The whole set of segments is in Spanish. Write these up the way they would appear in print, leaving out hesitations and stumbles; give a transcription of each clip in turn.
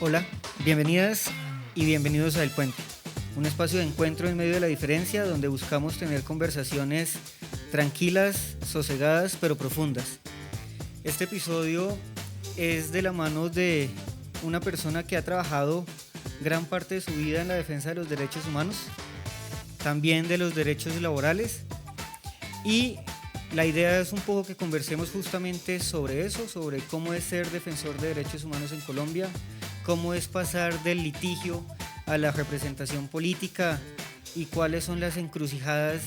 Hola, bienvenidas y bienvenidos a El Puente, un espacio de encuentro en medio de la diferencia donde buscamos tener conversaciones tranquilas, sosegadas, pero profundas. Este episodio es de la mano de una persona que ha trabajado gran parte de su vida en la defensa de los derechos humanos, también de los derechos laborales, y la idea es un poco que conversemos justamente sobre eso, sobre cómo es ser defensor de derechos humanos en Colombia, cómo es pasar del litigio a la representación política y cuáles son las encrucijadas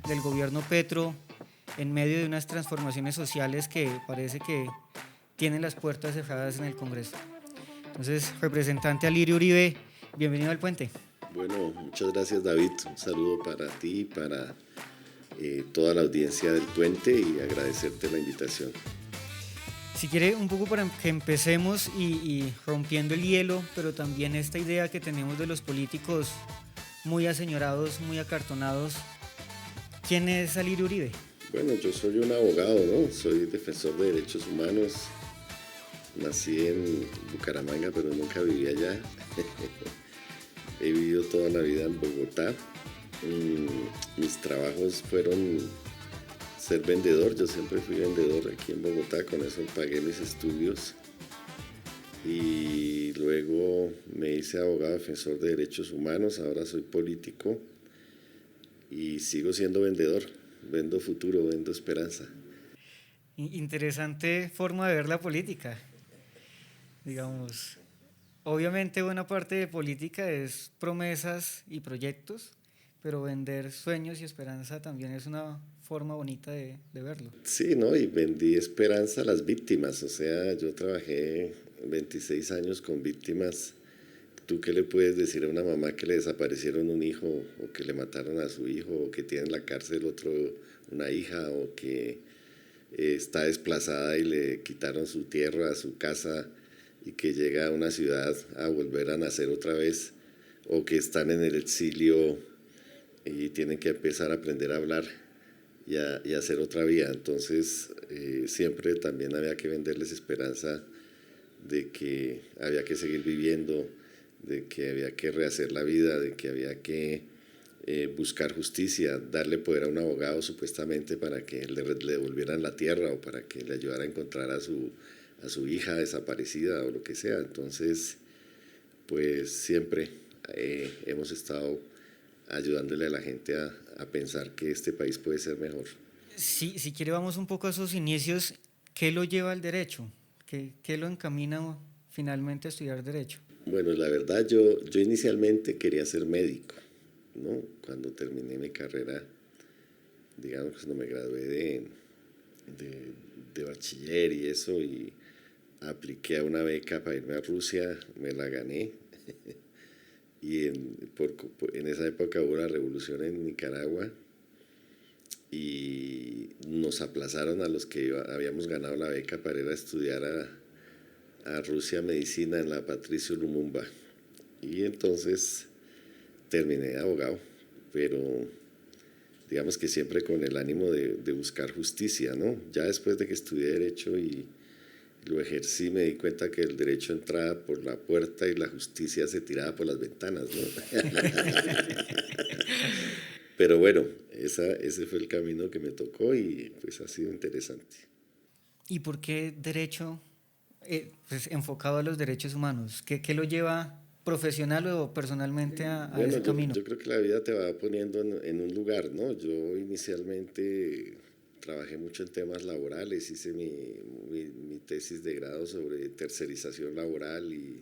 del gobierno Petro en medio de unas transformaciones sociales que parece que tienen las puertas cerradas en el Congreso. Entonces, representante Alirio Uribe, bienvenido al Puente. Bueno, muchas gracias, David. Un saludo para ti y para toda la audiencia del Puente y agradecerte la invitación. Si quiere, un poco para que empecemos y rompiendo el hielo, pero también esta idea que tenemos de los políticos muy aseñorados, muy acartonados. ¿Quién es Alirio Uribe? Bueno, yo soy un abogado, ¿no? Soy defensor de derechos humanos. Nací en Bucaramanga, pero nunca viví allá. He vivido toda la vida en Bogotá. Mis trabajos fueron ser vendedor. Yo siempre fui vendedor aquí en Bogotá, con eso pagué mis estudios. Y luego me hice abogado defensor de derechos humanos, ahora soy político y sigo siendo vendedor, vendo futuro, vendo esperanza. Interesante forma de ver la política, digamos. Obviamente buena parte de política es promesas y proyectos, pero vender sueños y esperanza también es una forma bonita de verlo. Sí, ¿no? Y vendí esperanza a las víctimas, o sea, yo trabajé 26 años con víctimas. ¿Tú qué le puedes decir a una mamá que le desaparecieron un hijo o que le mataron a su hijo o que tiene en la cárcel una hija o que está desplazada y le quitaron su tierra, su casa y que llega a una ciudad a volver a nacer otra vez, o que están en el exilio y tienen que empezar a aprender a hablar y a hacer otra vida? Entonces siempre también había que venderles esperanza de que había que seguir viviendo, de que había que rehacer la vida, de que había que buscar justicia, darle poder a un abogado supuestamente para que le devolvieran la tierra o para que le ayudara a encontrar a su hija desaparecida o lo que sea. Entonces, pues siempre hemos estado ayudándole a la gente a pensar que este país puede ser mejor. Sí, si quiere vamos un poco a sus inicios. ¿Qué lo lleva al derecho? ¿Qué lo encamina finalmente a estudiar derecho? Bueno, la verdad yo inicialmente quería ser médico, ¿no? Cuando terminé mi carrera, digamos, cuando me gradué de bachiller y eso, y apliqué a una beca para irme a Rusia, me la gané. Y en esa época hubo la revolución en Nicaragua y nos aplazaron a los que habíamos ganado la beca para ir a estudiar a Rusia medicina en la Patricio Lumumba. Y entonces terminé de abogado, pero digamos que siempre con el ánimo de buscar justicia, ¿no? Ya después de que estudié Derecho y lo ejercí, me di cuenta que el derecho entraba por la puerta y la justicia se tiraba por las ventanas, ¿no? Pero bueno, ese fue el camino que me tocó y pues ha sido interesante. ¿Y por qué derecho pues, enfocado a los derechos humanos? ¿Qué lo lleva profesional o personalmente a Bueno, ese camino? yo creo que la vida te va poniendo en un lugar, ¿no? Yo inicialmente trabajé mucho en temas laborales, hice mi tesis de grado sobre tercerización laboral y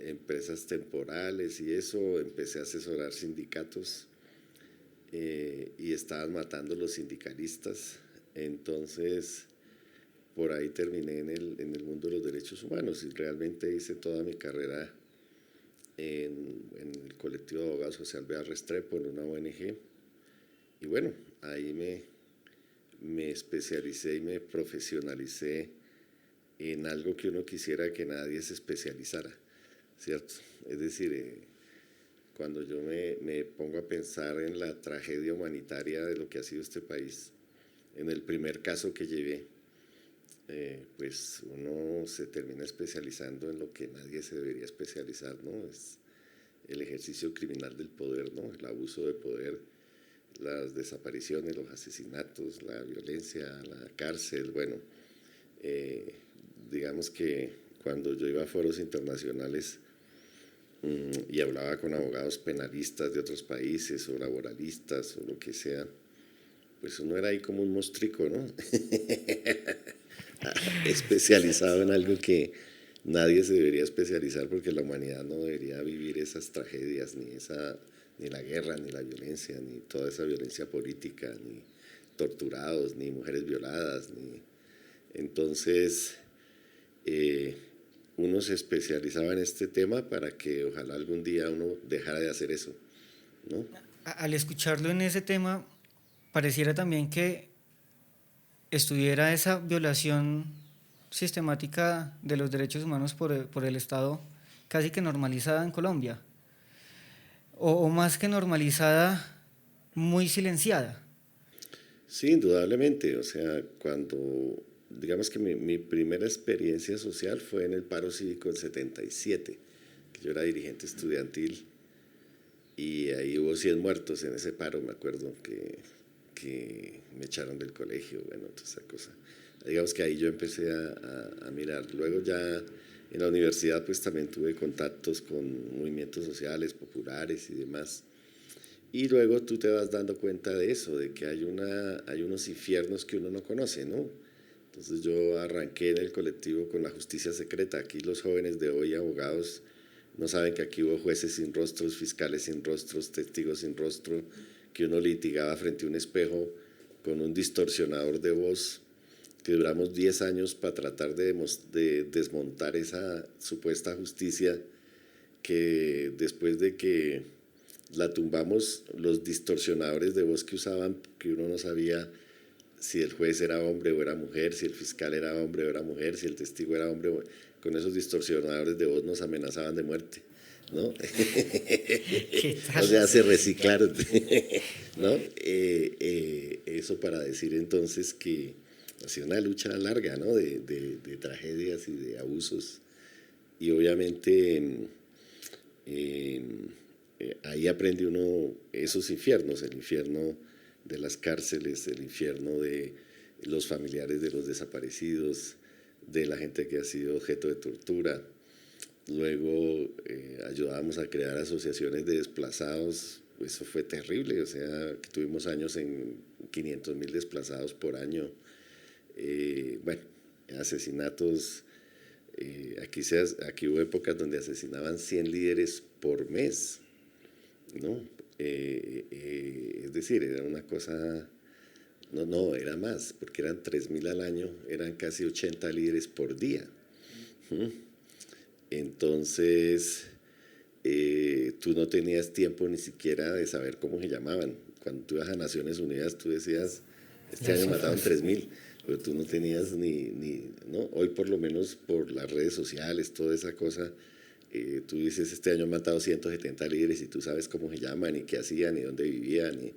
empresas temporales y eso, empecé a asesorar sindicatos y estaban matando los sindicalistas, entonces por ahí terminé en el mundo de los derechos humanos y realmente hice toda mi carrera en el colectivo de abogados social Vea Restrepo, en una ONG, y bueno, ahí me especialicé y me profesionalicé en algo que uno quisiera que nadie se especializara, ¿cierto? Es decir, cuando yo me pongo a pensar en la tragedia humanitaria de lo que ha sido este país, en el primer caso que llevé, pues uno se termina especializando en lo que nadie se debería especializar, ¿no? Es el ejercicio criminal del poder, ¿no? El abuso de poder, las desapariciones, los asesinatos, la violencia, la cárcel, bueno, eh, digamos que cuando yo iba a foros internacionales y hablaba con abogados penalistas de otros países o laboralistas o lo que sea, pues uno era ahí como un mostrico, ¿no? Especializado en algo que nadie se debería especializar porque la humanidad no debería vivir esas tragedias, ni la guerra, ni la violencia, ni toda esa violencia política, ni torturados, ni mujeres violadas, ni... Entonces, eh, uno se especializaba en este tema para que ojalá algún día uno dejara de hacer eso, ¿no? Al escucharlo en ese tema, pareciera también que estuviera esa violación sistemática de los derechos humanos por el Estado casi que normalizada en Colombia, o más que normalizada, muy silenciada. Sí, indudablemente. O sea, cuando, digamos que mi primera experiencia social fue en el paro cívico del 77, que yo era dirigente estudiantil y ahí hubo 100 muertos en ese paro, me acuerdo que me echaron del colegio, bueno, toda esa cosa. Digamos que ahí yo empecé a mirar. Luego ya en la universidad pues también tuve contactos con movimientos sociales, populares y demás. Y luego tú te vas dando cuenta de eso, de que hay unos infiernos que uno no conoce, ¿no? Entonces yo arranqué en el colectivo con la justicia secreta. Aquí los jóvenes de hoy, abogados, no saben que aquí hubo jueces sin rostros, fiscales sin rostros, testigos sin rostro, que uno litigaba frente a un espejo con un distorsionador de voz, que duramos 10 años para tratar de desmontar esa supuesta justicia, que después de que la tumbamos, los distorsionadores de voz que usaban, que uno no sabía si el juez era hombre o era mujer, si el fiscal era hombre o era mujer, si el testigo era hombre o... Con esos distorsionadores de voz nos amenazaban de muerte, ¿no? ¿Qué O tal? sea, se reciclaron, ¿no? Eso para decir entonces que ha sido una lucha larga, ¿no? De tragedias y de abusos. Y obviamente ahí aprende uno esos infiernos, el infierno de las cárceles, el infierno de los familiares de los desaparecidos, de la gente que ha sido objeto de tortura. Luego ayudábamos a crear asociaciones de desplazados, eso fue terrible, o sea, que tuvimos años en 500.000 desplazados por año. Bueno, asesinatos, aquí hubo épocas donde asesinaban 100 líderes por mes, ¿no? Es decir, era una cosa, no, era más, porque eran 3.000 al año, eran casi 80 líderes por día. Entonces, tú no tenías tiempo ni siquiera de saber cómo se llamaban. Cuando tú ibas a Naciones Unidas, tú decías, este año mataron 3.000, pero tú no tenías ¿no? Hoy por lo menos por las redes sociales, toda esa cosa, tú dices, este año han matado 170 líderes y tú sabes cómo se llaman y qué hacían y dónde vivían. Y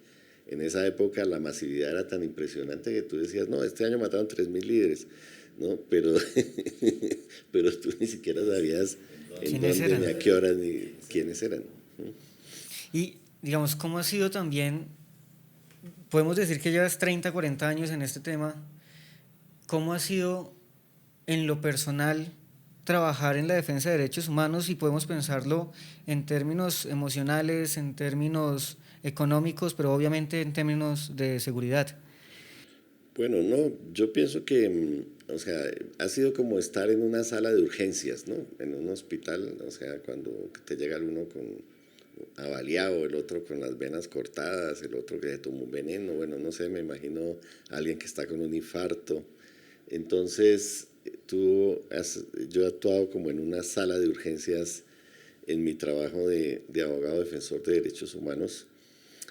en esa época la masividad era tan impresionante que tú decías, no, este año mataron 3.000 líderes, ¿no? Pero tú ni siquiera sabías en dónde, ni a qué horas, ni quiénes eran. Y digamos, ¿cómo ha sido también? Podemos decir que llevas 30, 40 años en este tema. ¿Cómo ha sido en lo personal trabajar en la defensa de derechos humanos, y podemos pensarlo en términos emocionales, en términos económicos, pero obviamente en términos de seguridad? Bueno, no, yo pienso que, o sea, ha sido como estar en una sala de urgencias, ¿no? En un hospital, o sea, cuando te llega uno con avaliado, el otro con las venas cortadas, el otro que se tomó un veneno, bueno, no sé, me imagino a alguien que está con un infarto. Entonces, yo he actuado como en una sala de urgencias en mi trabajo de abogado defensor de derechos humanos,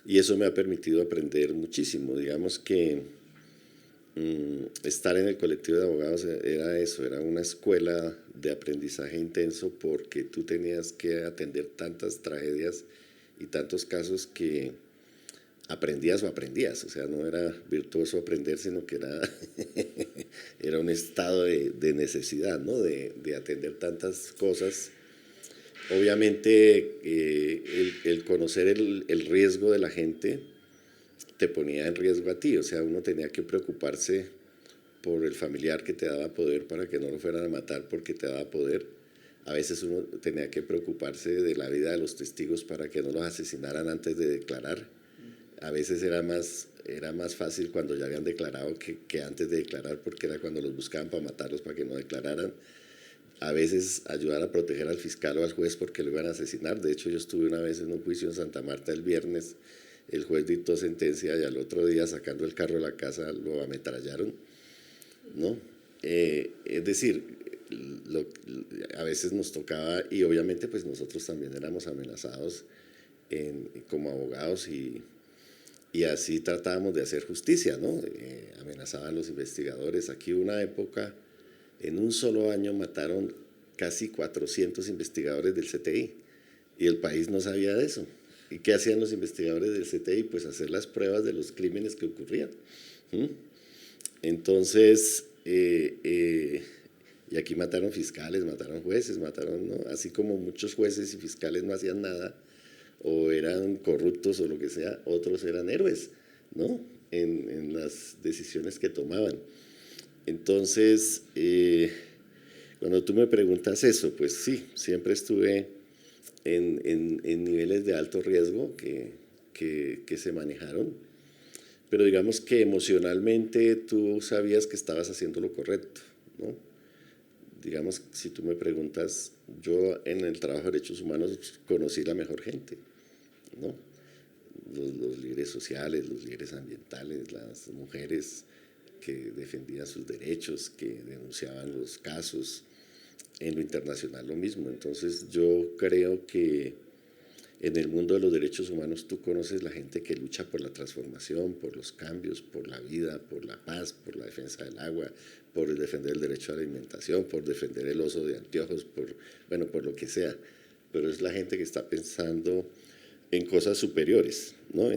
y eso me ha permitido aprender muchísimo. Digamos que estar en el colectivo de abogados era eso, era una escuela de aprendizaje intenso, porque tú tenías que atender tantas tragedias y tantos casos que aprendías, o sea, no era virtuoso aprender, sino que era era un estado de necesidad, ¿no? De atender tantas cosas. Obviamente, el conocer el riesgo de la gente te ponía en riesgo a ti, o sea, uno tenía que preocuparse por el familiar que te daba poder para que no lo fueran a matar porque te daba poder. A veces uno tenía que preocuparse de la vida de los testigos para que no los asesinaran antes de declarar. A veces era más fácil cuando ya habían declarado que antes de declarar, porque era cuando los buscaban para matarlos para que no declararan. A veces ayudar a proteger al fiscal o al juez porque lo iban a asesinar. De hecho, yo estuve una vez en un juicio en Santa Marta el viernes, el juez dictó sentencia y al otro día, sacando el carro de la casa, lo ametrallaron, ¿no? Es decir, a veces nos tocaba, y obviamente pues nosotros también éramos amenazados como abogados y así tratábamos de hacer justicia, ¿no? Amenazaban a los investigadores. Aquí hubo una época, en un solo año mataron casi 400 investigadores del CTI y el país no sabía de eso. ¿Y qué hacían los investigadores del CTI? Pues hacer las pruebas de los crímenes que ocurrían. Entonces, y aquí mataron fiscales, mataron jueces, mataron, ¿no? Así como muchos jueces y fiscales no hacían nada, o eran corruptos o lo que sea, otros eran héroes, ¿no? En las decisiones que tomaban. Entonces, cuando tú me preguntas eso, pues sí, siempre estuve en niveles de alto riesgo que se manejaron, pero digamos que emocionalmente tú sabías que estabas haciendo lo correcto, ¿no? Digamos, si tú me preguntas, yo en el trabajo de derechos humanos conocí la mejor gente, ¿no? Los líderes sociales, los líderes ambientales, las mujeres que defendían sus derechos, que denunciaban los casos, en lo internacional lo mismo. Entonces yo creo que en el mundo de los derechos humanos tú conoces la gente que lucha por la transformación, por los cambios, por la vida, por la paz, por la defensa del agua, por defender el derecho a la alimentación, por defender el uso de anteojos, por lo que sea. Pero es la gente que está pensando en cosas superiores, ¿no?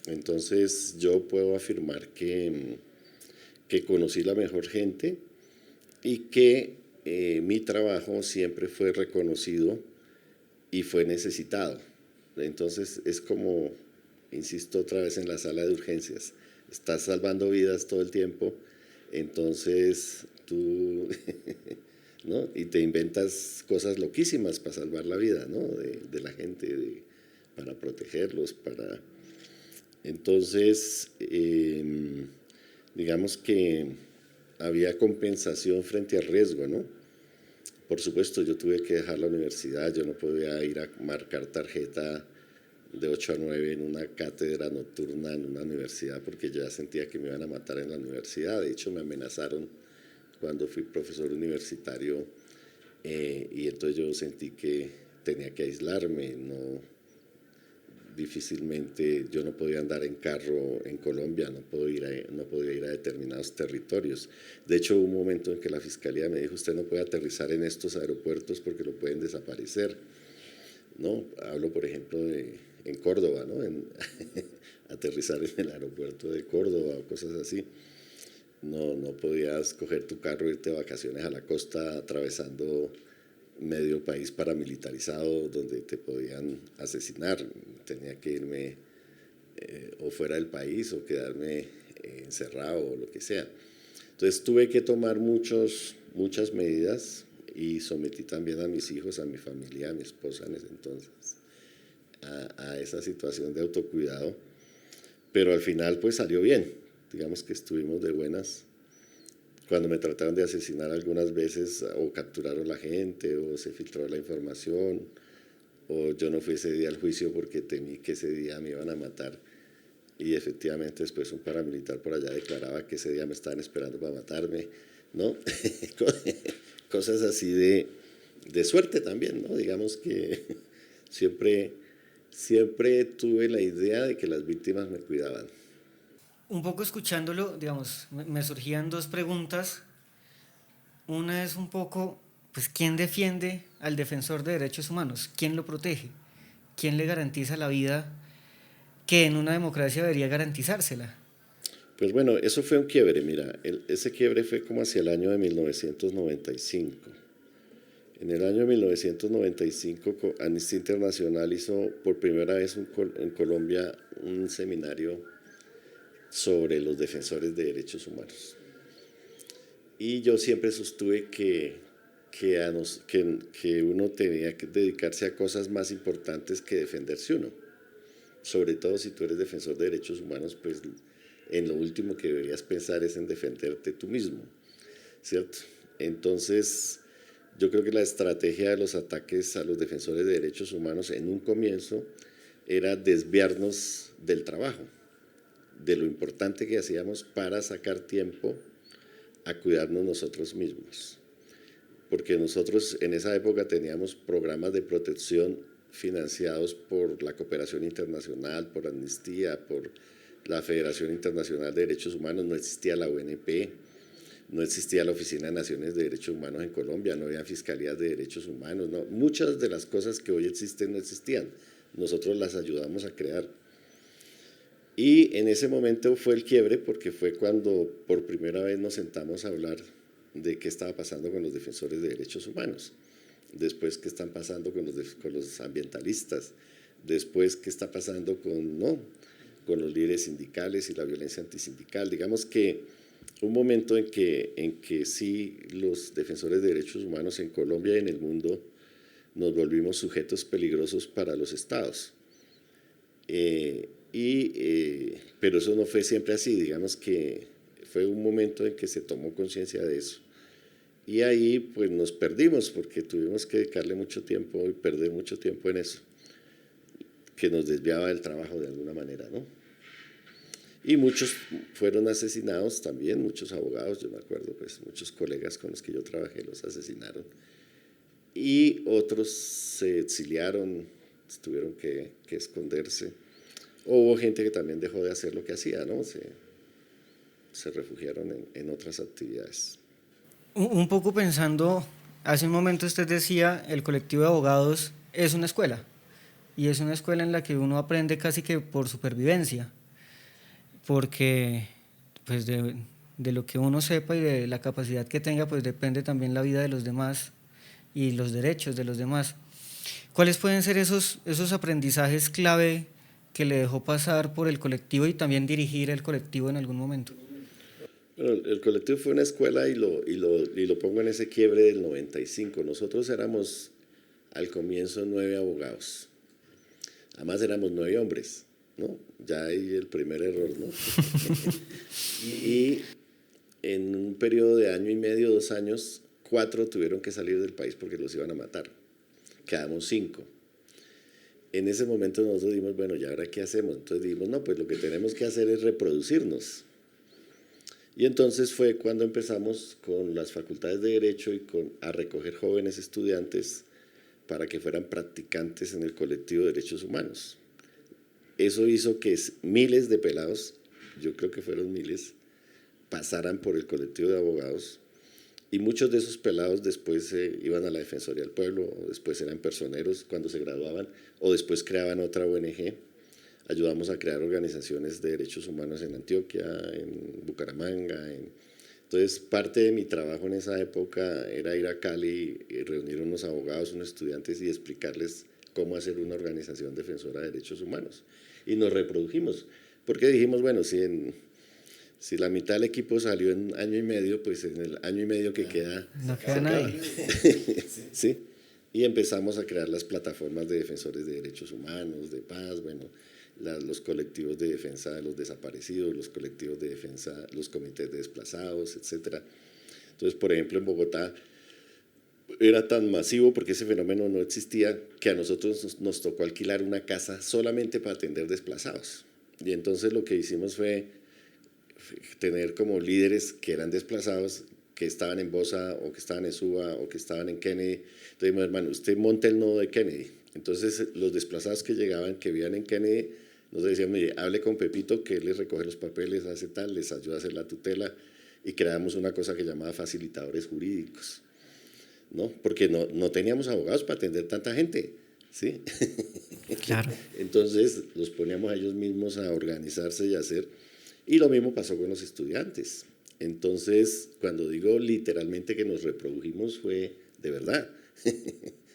Entonces yo puedo afirmar que conocí la mejor gente y que mi trabajo siempre fue reconocido y fue necesitado. Entonces es como, insisto otra vez en la sala de urgencias, estás salvando vidas todo el tiempo, entonces tú ¿no? Y te inventas cosas loquísimas para salvar la vida, ¿no? de la gente, para protegerlos, Entonces, digamos que había compensación frente al riesgo, ¿no? Por supuesto, yo tuve que dejar la universidad, yo no podía ir a marcar tarjeta de 8 a 9 en una cátedra nocturna en una universidad porque ya sentía que me iban a matar en la universidad. De hecho, me amenazaron cuando fui profesor universitario y entonces yo sentí que tenía que aislarme, difícilmente yo no podía andar en carro en Colombia, no podía ir a determinados territorios. De hecho, hubo un momento en que la fiscalía me dijo, usted no puede aterrizar en estos aeropuertos porque lo pueden desaparecer, ¿no? Hablo, por ejemplo, en Córdoba, ¿no? Aterrizar en el aeropuerto de Córdoba o cosas así. No podías coger tu carro e irte de vacaciones a la costa atravesando medio país paramilitarizado donde te podían asesinar. Tenía que irme o fuera del país o quedarme encerrado o lo que sea. Entonces tuve que tomar muchas medidas y sometí también a mis hijos, a mi familia, a mi esposa en ese entonces a esa situación de autocuidado, pero al final pues salió bien. Digamos que estuvimos de buenas. Cuando me trataron de asesinar algunas veces o capturaron la gente o se filtró la información o yo no fui ese día al juicio porque temí que ese día me iban a matar y efectivamente después un paramilitar por allá declaraba que ese día me estaban esperando para matarme, ¿no? Cosas así de suerte también, ¿no? Digamos que siempre tuve la idea de que las víctimas me cuidaban. Un poco escuchándolo, digamos, me surgían dos preguntas. Una es un poco, pues, ¿quién defiende al defensor de derechos humanos? ¿Quién lo protege? ¿Quién le garantiza la vida que en una democracia debería garantizársela? Pues bueno, eso fue un quiebre, mira, ese quiebre fue como hacia el año de 1995. En el año 1995 Amnistía Internacional hizo por primera vez en Colombia un seminario sobre los defensores de derechos humanos. Y yo siempre sostuve que uno tenía que dedicarse a cosas más importantes que defenderse uno. Sobre todo si tú eres defensor de derechos humanos, pues en lo último que deberías pensar es en defenderte tú mismo, ¿cierto? Entonces, yo creo que la estrategia de los ataques a los defensores de derechos humanos en un comienzo era desviarnos del trabajo, de lo importante que hacíamos para sacar tiempo a cuidarnos nosotros mismos. Porque nosotros en esa época teníamos programas de protección financiados por la cooperación internacional, por Amnistía, por la Federación Internacional de Derechos Humanos, no existía la UNP, no existía la Oficina de Naciones de Derechos Humanos en Colombia, no había fiscalías de derechos humanos, no, muchas de las cosas que hoy existen no existían, nosotros las ayudamos a crear. Y en ese momento fue el quiebre porque fue cuando por primera vez nos sentamos a hablar de qué estaba pasando con los defensores de derechos humanos, después qué están pasando con los ambientalistas, después qué está pasando con los líderes sindicales y la violencia antisindical. Digamos que un momento en que sí los defensores de derechos humanos en Colombia y en el mundo nos volvimos sujetos peligrosos para los estados. Pero eso no fue siempre así, digamos que fue un momento en que se tomó conciencia de eso. Y ahí pues nos perdimos porque tuvimos que dedicarle mucho tiempo y perder mucho tiempo en eso, que nos desviaba del trabajo de alguna manera, ¿no? Y muchos fueron asesinados también, muchos abogados, yo me acuerdo, pues muchos colegas con los que yo trabajé los asesinaron. Y otros se exiliaron, tuvieron que esconderse. Hubo gente que también dejó de hacer lo que hacía, ¿no? Se refugiaron en otras actividades. Un poco pensando, hace un momento usted decía, el colectivo de abogados es una escuela, y es una escuela en la que uno aprende casi que por supervivencia, porque pues de lo que uno sepa y de la capacidad que tenga, pues depende también la vida de los demás y los derechos de los demás. ¿Cuáles pueden ser esos aprendizajes clave que le dejó pasar por el colectivo y también dirigir el colectivo en algún momento? Bueno, el colectivo fue una escuela y lo pongo en ese quiebre del 95. Nosotros éramos al comienzo 9 abogados. Además éramos 9 hombres, ¿no? Ya hay el primer error, ¿no? Y en un periodo de año y medio, 2 años, 4 tuvieron que salir del país porque los iban a matar. Quedamos 5. En ese momento nosotros dijimos, bueno, ¿y ahora qué hacemos? Entonces dijimos, no, pues lo que tenemos que hacer es reproducirnos. Y entonces fue cuando empezamos con las facultades de Derecho a recoger jóvenes estudiantes para que fueran practicantes en el colectivo de derechos humanos. Eso hizo que miles de pelados, yo creo que fueron miles, pasaran por el colectivo de abogados, y muchos de esos pelados después iban a la Defensoría del Pueblo, o después eran personeros cuando se graduaban, o después creaban otra ONG. Ayudamos a crear organizaciones de derechos humanos en Antioquia, en Bucaramanga. Entonces, parte de mi trabajo en esa época era ir a Cali y reunir unos abogados, unos estudiantes y explicarles cómo hacer una organización defensora de derechos humanos. Y nos reprodujimos, porque dijimos, bueno, si la mitad del equipo salió en año y medio, pues en el año y medio que queda… No queda nadie. ¿Sí? Y empezamos a crear las plataformas de defensores de derechos humanos, de paz, bueno, los colectivos de defensa de los desaparecidos, los colectivos de defensa, los comités de desplazados, etc. Entonces, por ejemplo, en Bogotá era tan masivo, porque ese fenómeno no existía, que a nosotros nos tocó alquilar una casa solamente para atender desplazados. Y entonces lo que hicimos fue tener como líderes que eran desplazados, que estaban en Bosa, o que estaban en Suba, o que estaban en Kennedy. Entonces dijimos, hermano, usted monte el nodo de Kennedy. Entonces los desplazados que llegaban, que vivían en Kennedy, nos decían, mire, hable con Pepito, que él les recoge los papeles, hace tal, les ayuda a hacer la tutela, y creamos una cosa que llamaba facilitadores jurídicos, ¿no? Porque no teníamos abogados para atender tanta gente, ¿sí? Claro. Entonces los poníamos a ellos mismos a organizarse y a hacer, Y lo mismo pasó con los estudiantes. Entonces, cuando digo literalmente que nos reprodujimos, fue de verdad.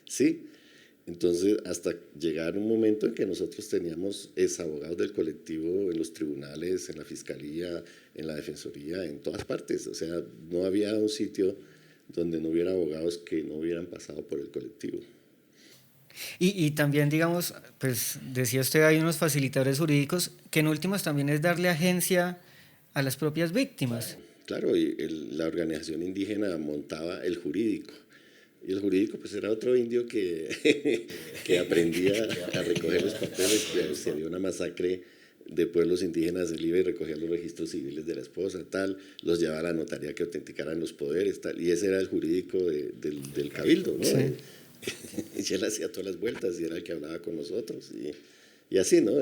¿Sí? Entonces, hasta llegar un momento en que nosotros teníamos abogados del colectivo en los tribunales, en la fiscalía, en la defensoría, en todas partes. O sea, no había un sitio donde no hubiera abogados que no hubieran pasado por el colectivo. Y también, digamos, pues decía usted, hay unos facilitadores jurídicos que en últimas también es darle agencia a las propias víctimas. Claro, y la organización indígena montaba el jurídico. Y el jurídico pues era otro indio que aprendía a recoger los papeles. Si había una masacre de pueblos indígenas, él iba y recogía los registros civiles de la esposa, tal, los llevaba a la notaría que autenticaran los poderes, tal, y ese era el jurídico del cabildo, ¿no? Sí. Y él hacía todas las vueltas y era el que hablaba con nosotros, y así, ¿no?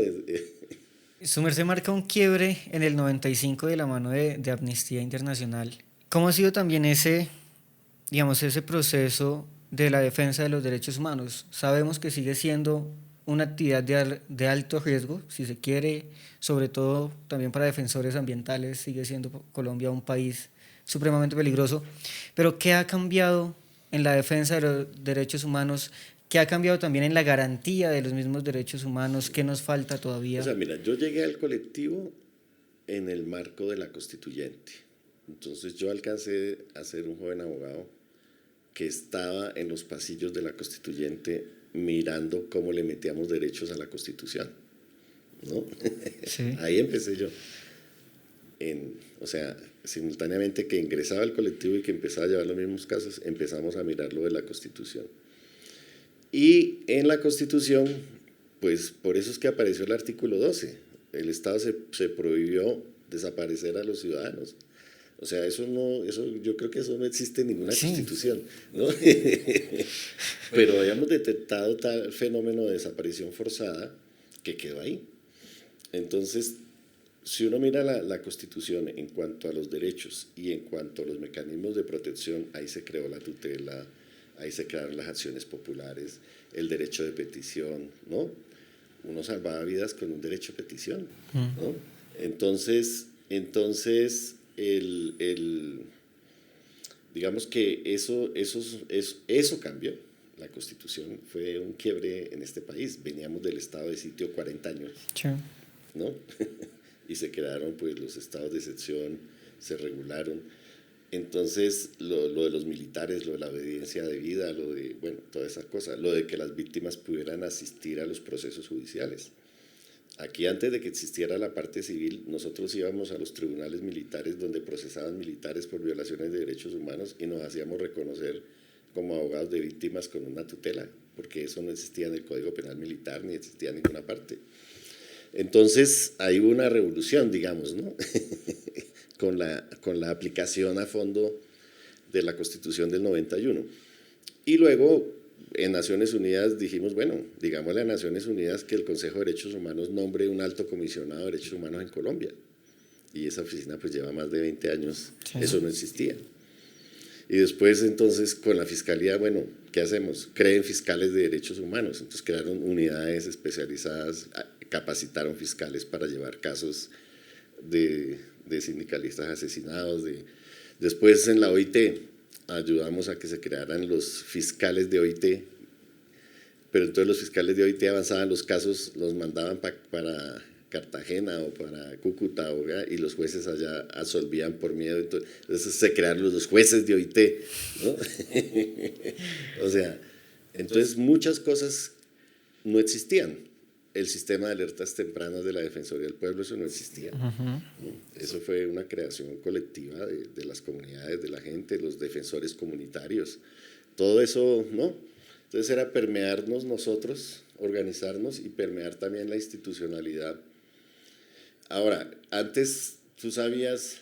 Su merced marca un quiebre en el 95 de la mano de Amnistía Internacional. ¿Cómo ha sido también ese proceso de la defensa de los derechos humanos? Sabemos que sigue siendo una actividad de alto riesgo, si se quiere, sobre todo también para defensores ambientales, sigue siendo Colombia un país supremamente peligroso, pero ¿qué ha cambiado en la defensa de los derechos humanos? ¿Qué ha cambiado también en la garantía de los mismos derechos humanos? ¿Qué nos falta todavía? O sea, mira, yo llegué al colectivo en el marco de la constituyente. Entonces yo alcancé a ser un joven abogado que estaba en los pasillos de la constituyente mirando cómo le metíamos derechos a la constitución, ¿no? Sí. Ahí empecé yo. O sea, simultáneamente que ingresaba al colectivo y que empezaba a llevar los mismos casos, empezamos a mirar lo de la constitución. Y en la constitución, pues por eso es que apareció el artículo 12. El Estado se prohibió desaparecer a los ciudadanos. O sea, yo creo que eso no existe en ninguna constitución, ¿no? Pero habíamos detectado tal fenómeno de desaparición forzada que quedó ahí. Entonces, si uno mira la constitución en cuanto a los derechos y en cuanto a los mecanismos de protección, ahí se creó la tutela, ahí se crearon las acciones populares, el derecho de petición, ¿no? Uno salvaba vidas con un derecho de petición, ¿no? Entonces digamos que eso cambió. La Constitución fue un quiebre en este país. Veníamos del estado de sitio 40 años, ¿no? Y se crearon pues los estados de excepción, se regularon. Entonces, lo de los militares, lo de la obediencia debida, toda esa cosa, lo de que las víctimas pudieran asistir a los procesos judiciales. Aquí, antes de que existiera la parte civil, nosotros íbamos a los tribunales militares donde procesaban militares por violaciones de derechos humanos y nos hacíamos reconocer como abogados de víctimas con una tutela, porque eso no existía en el Código Penal Militar ni existía en ninguna parte. Entonces, hay una revolución, digamos, ¿no? con la aplicación a fondo de la Constitución del 91. Y luego, en Naciones Unidas dijimos, bueno, digámosle a Naciones Unidas que el Consejo de Derechos Humanos nombre un alto comisionado de derechos humanos en Colombia. Y esa oficina pues lleva más de 20 años, sí. Eso no existía. Y después entonces con la Fiscalía, bueno, ¿qué hacemos? Creen fiscales de derechos humanos, entonces crearon unidades especializadas, capacitaron fiscales para llevar casos de sindicalistas asesinados. Después en la OIT ayudamos a que se crearan los fiscales de OIT, pero entonces los fiscales de OIT avanzaban los casos, los mandaban para Cartagena o para Cúcuta, y los jueces allá absolvían por miedo. Entonces se crearon los jueces de OIT, ¿no? O sea, entonces muchas cosas no existían. El sistema de alertas tempranas de la Defensoría del Pueblo, eso no existía. Eso fue una creación colectiva de las comunidades, de la gente, los defensores comunitarios. Todo eso, ¿no? Entonces era permearnos nosotros, organizarnos y permear también la institucionalidad. Ahora, antes tú sabías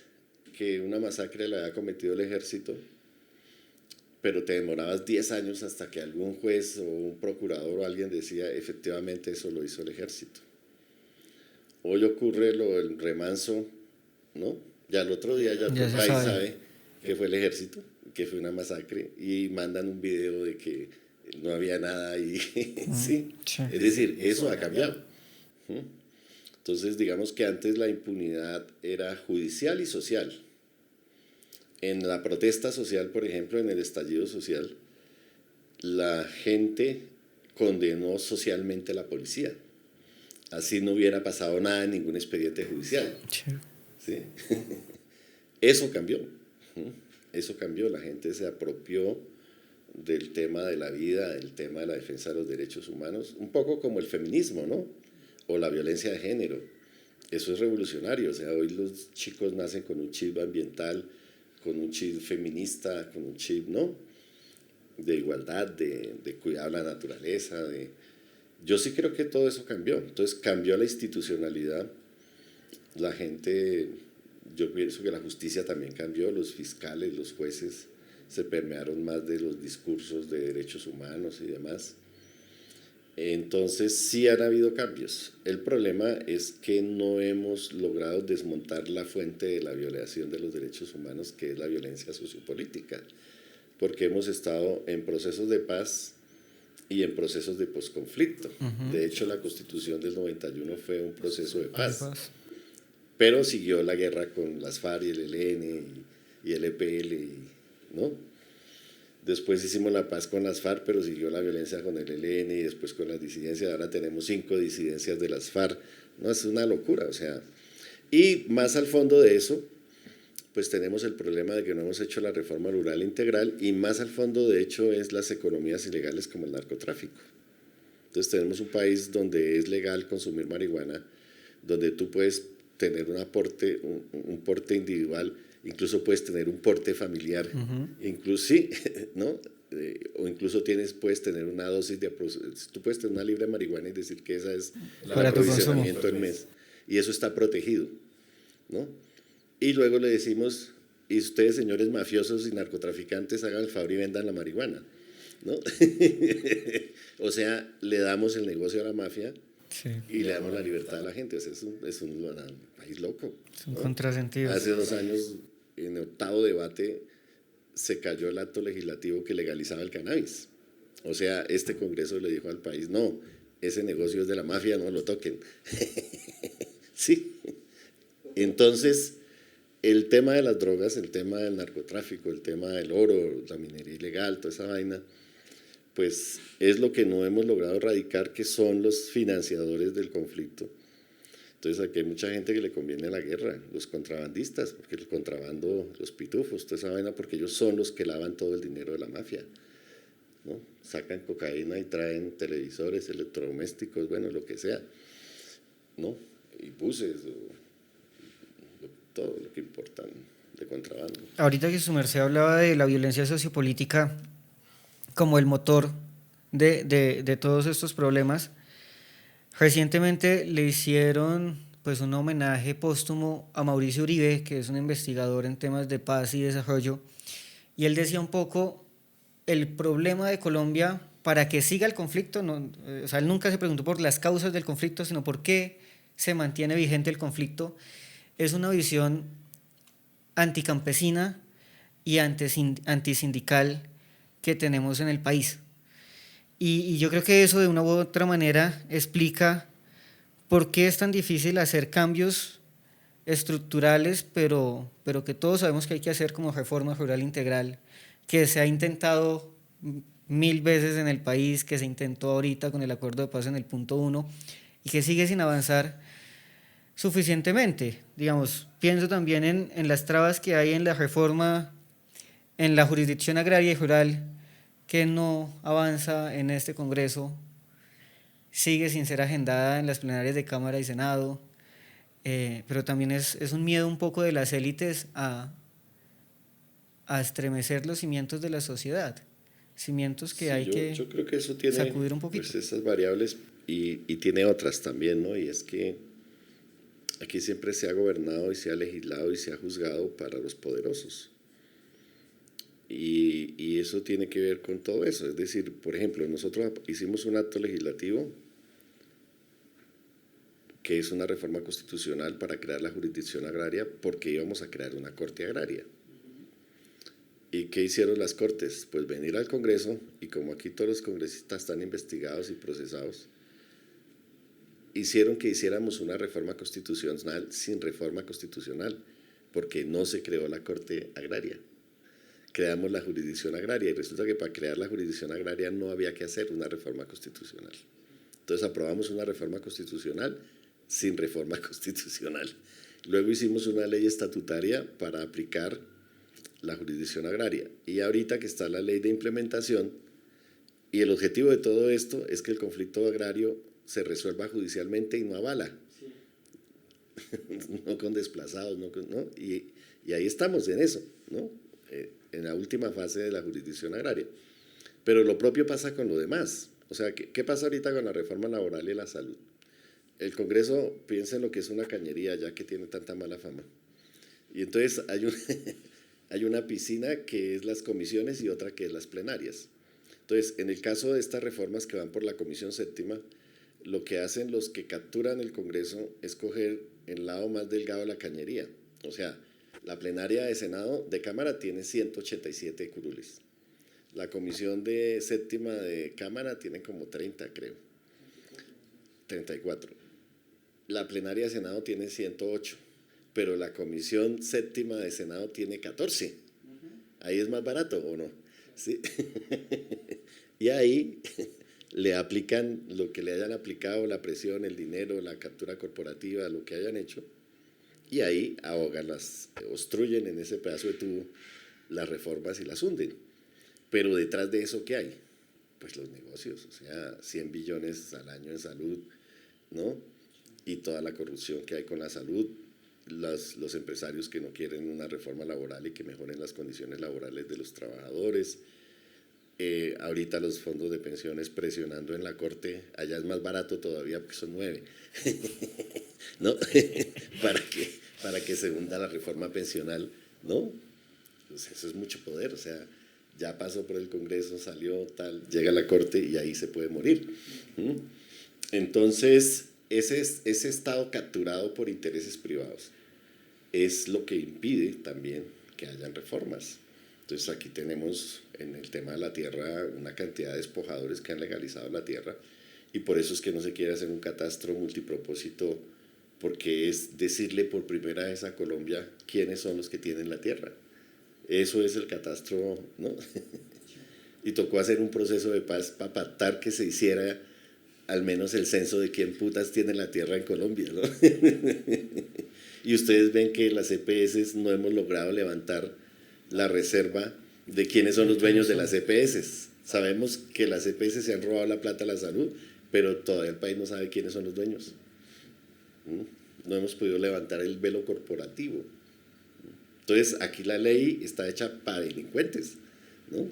que una masacre la había cometido el ejército, pero te demorabas 10 años hasta que algún juez o un procurador o alguien decía, efectivamente eso lo hizo el ejército. Hoy ocurre lo del remanso, ¿no? Ya el otro día ya todo el país sabe que fue el ejército, que fue una masacre, y mandan un video de que no había nada ahí, ¿sí? Es decir, eso ha cambiado. Entonces, digamos que antes la impunidad era judicial y social. En la protesta social, por ejemplo, en el estallido social, la gente condenó socialmente a la policía. Así no hubiera pasado nada en ningún expediente judicial. ¿Sí? Eso cambió. Eso cambió. La gente se apropió del tema de la vida, del tema de la defensa de los derechos humanos, un poco como el feminismo, ¿no? O la violencia de género. Eso es revolucionario. O sea, hoy los chicos nacen con un chip ambiental, con un chip feminista, con un chip, ¿no?, de igualdad, de cuidar la naturaleza. Yo sí creo que todo eso cambió. Entonces cambió la institucionalidad. La gente, yo pienso que la justicia también cambió. Los fiscales, los jueces se permearon más de los discursos de derechos humanos y demás. Entonces sí han habido cambios. El problema es que no hemos logrado desmontar la fuente de la violación de los derechos humanos, que es la violencia sociopolítica, porque hemos estado en procesos de paz y en procesos de posconflicto. De hecho, la Constitución del 91 fue un proceso de paz, pero siguió la guerra con las FARC y el ELN y el EPL, ¿no? Después hicimos la paz con las FARC, pero siguió la violencia con el ELN y después con las disidencias. Ahora tenemos 5 disidencias de las FARC. No, es una locura, o sea. Y más al fondo de eso, pues tenemos el problema de que no hemos hecho la reforma rural integral, y más al fondo, de hecho, es las economías ilegales como el narcotráfico. Entonces tenemos un país donde es legal consumir marihuana, donde tú puedes tener un porte individual, incluso puedes tener un porte familiar, incluso, sí, ¿no? O incluso puedes tener una dosis tú puedes tener una libra de marihuana y decir que esa es el aprovisionamiento del mes, y eso está protegido, ¿no? Y luego le decimos, y ustedes, señores mafiosos y narcotraficantes, hagan el favor y vendan la marihuana, ¿no? O sea, le damos el negocio a la mafia, sí, y le damos la libertad a la gente. O sea, es un país loco. Es un contrasentido. Hace 2 años, en el 8º debate, se cayó el acto legislativo que legalizaba el cannabis. O sea, este Congreso le dijo al país, no, ese negocio es de la mafia, no lo toquen. Sí. Entonces, el tema de las drogas, el tema del narcotráfico, el tema del oro, la minería ilegal, toda esa vaina, pues es lo que no hemos logrado erradicar, que son los financiadores del conflicto. Entonces aquí hay mucha gente que le conviene la guerra, los contrabandistas, porque el contrabando, los pitufos, toda esa vaina, porque ellos son los que lavan todo el dinero de la mafia, ¿no? Sacan cocaína y traen televisores, electrodomésticos, bueno, lo que sea, ¿no? Y buses, todo lo que importan de contrabando. Ahorita que su merced hablaba de la violencia sociopolítica como el motor de todos estos problemas, recientemente le hicieron pues un homenaje póstumo a Mauricio Uribe, que es un investigador en temas de paz y desarrollo, y él decía un poco el problema de Colombia para que siga el conflicto, o sea, él nunca se preguntó por las causas del conflicto, sino por qué se mantiene vigente el conflicto. Es una visión anticampesina y antisindical que tenemos en el país. Y yo creo que eso de una u otra manera explica por qué es tan difícil hacer cambios estructurales, pero que todos sabemos que hay que hacer, como reforma rural integral, que se ha intentado 1000 veces en el país, que se intentó ahorita con el acuerdo de paz en el punto 1 y que sigue sin avanzar suficientemente. Digamos, pienso también en las trabas que hay en la reforma en la jurisdicción agraria y rural, que no avanza en este Congreso, sigue sin ser agendada en las plenarias de Cámara y Senado, pero también es un miedo un poco de las élites a estremecer los cimientos de la sociedad, cimientos que hay que yo creo que eso tiene, sacudir un poquito. Pues, esas variables y tiene otras también, ¿no? Y es que aquí siempre se ha gobernado y se ha legislado y se ha juzgado para los poderosos. Y eso tiene que ver con todo eso. Es decir, por ejemplo, nosotros hicimos un acto legislativo que es una reforma constitucional para crear la jurisdicción agraria, porque íbamos a crear una corte agraria. ¿Y qué hicieron las cortes? Pues venir al Congreso, y como aquí todos los congresistas están investigados y procesados, hicieron que hiciéramos una reforma constitucional sin reforma constitucional, porque no se creó la Corte Agraria. Creamos la jurisdicción agraria y resulta que para crear la jurisdicción agraria no había que hacer una reforma constitucional. Entonces aprobamos una reforma constitucional sin reforma constitucional. Luego hicimos una ley estatutaria para aplicar la jurisdicción agraria. Y ahorita que está la ley de implementación, y el objetivo de todo esto es que el conflicto agrario se resuelva judicialmente y no a bala. Sí. No con desplazados, ¿no? Y ahí estamos en eso, ¿no? En la última fase de la jurisdicción agraria. Pero lo propio pasa con lo demás. O sea, ¿qué pasa ahorita con la reforma laboral y la salud? El Congreso piensa en lo que es una cañería, ya que tiene tanta mala fama. Y entonces hay una piscina que es las comisiones y otra que es las plenarias. Entonces, en el caso de estas reformas que van por la Comisión Séptima, lo que hacen los que capturan el Congreso es coger el lado más delgado de la cañería. O sea, la plenaria de Senado, de Cámara, tiene 187 curules. La Comisión de Séptima de Cámara tiene como 30, creo. 34. La plenaria de Senado tiene 108, pero la Comisión Séptima de Senado tiene 14. Ahí es más barato, ¿o no? ¿Sí? Y ahí le aplican lo que le hayan aplicado, la presión, el dinero, la captura corporativa, lo que hayan hecho, y ahí ahogan, obstruyen en ese pedazo de tubo las reformas y las hunden. Pero detrás de eso, ¿qué hay? Pues los negocios, o sea, 100 billones al año en salud, ¿no? Y toda la corrupción que hay con la salud, los empresarios que no quieren una reforma laboral y que mejoren las condiciones laborales de los trabajadores. Ahorita los fondos de pensiones presionando en la Corte, allá es más barato todavía porque son 9, ¿no? para que se hunda la reforma pensional, ¿no? Pues eso es mucho poder, o sea, ya pasó por el Congreso, salió tal, llega a la Corte y ahí se puede morir. Entonces, ese Estado capturado por intereses privados es lo que impide también que hayan reformas. Entonces aquí tenemos en el tema de la tierra una cantidad de despojadores que han legalizado la tierra y por eso es que no se quiere hacer un catastro multipropósito, porque es decirle por primera vez a Colombia quiénes son los que tienen la tierra. Eso es el catastro, ¿no? Y tocó hacer un proceso de paz para pactar que se hiciera al menos el censo de quién putas tiene la tierra en Colombia, ¿no? Y ustedes ven que las EPS no hemos logrado levantar la reserva de quiénes son los dueños de las EPS. Sabemos que las EPS se han robado la plata a la salud, pero todavía el país no sabe quiénes son los dueños. No hemos podido levantar el velo corporativo. Entonces, aquí la ley está hecha para delincuentes, ¿no?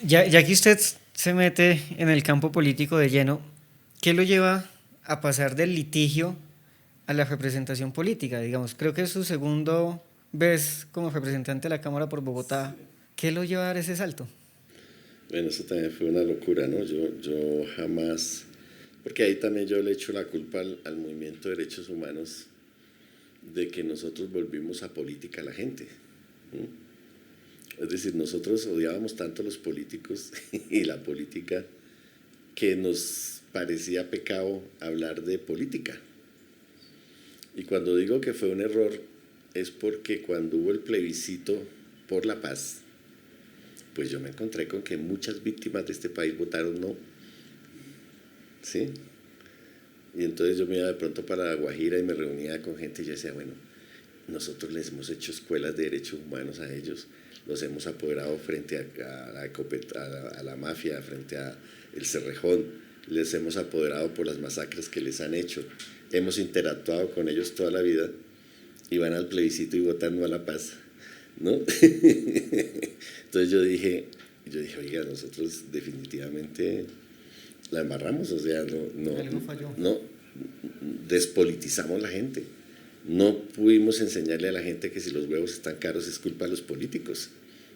Ya que usted se mete en el campo político de lleno, ¿qué lo lleva a pasar del litigio a la representación política? Digamos, creo que es su segundo vez como representante de la Cámara por Bogotá. ¿Qué lo lleva a dar ese salto? Bueno, eso también fue una locura, ¿no? Yo jamás, porque ahí también yo le echo la culpa al movimiento de derechos humanos de que nosotros volvimos a política a la gente. Es decir, nosotros odiábamos tanto a los políticos y la política que nos parecía pecado hablar de política. Y cuando digo que fue un error, es porque cuando hubo el plebiscito por la paz, pues yo me encontré con que muchas víctimas de este país votaron no. ¿Sí? Y entonces yo me iba de pronto para La Guajira y me reunía con gente y yo decía, bueno, nosotros les hemos hecho escuelas de derechos humanos a ellos, los hemos apoderado frente a la mafia, frente a el Cerrejón, les hemos apoderado por las masacres que les han hecho, hemos interactuado con ellos toda la vida y van al plebiscito y votan no a la paz, ¿no? Entonces yo dije, oiga, nosotros definitivamente la embarramos, o sea, no despolitizamos la gente. No pudimos enseñarle a la gente que si los huevos están caros es culpa de los políticos,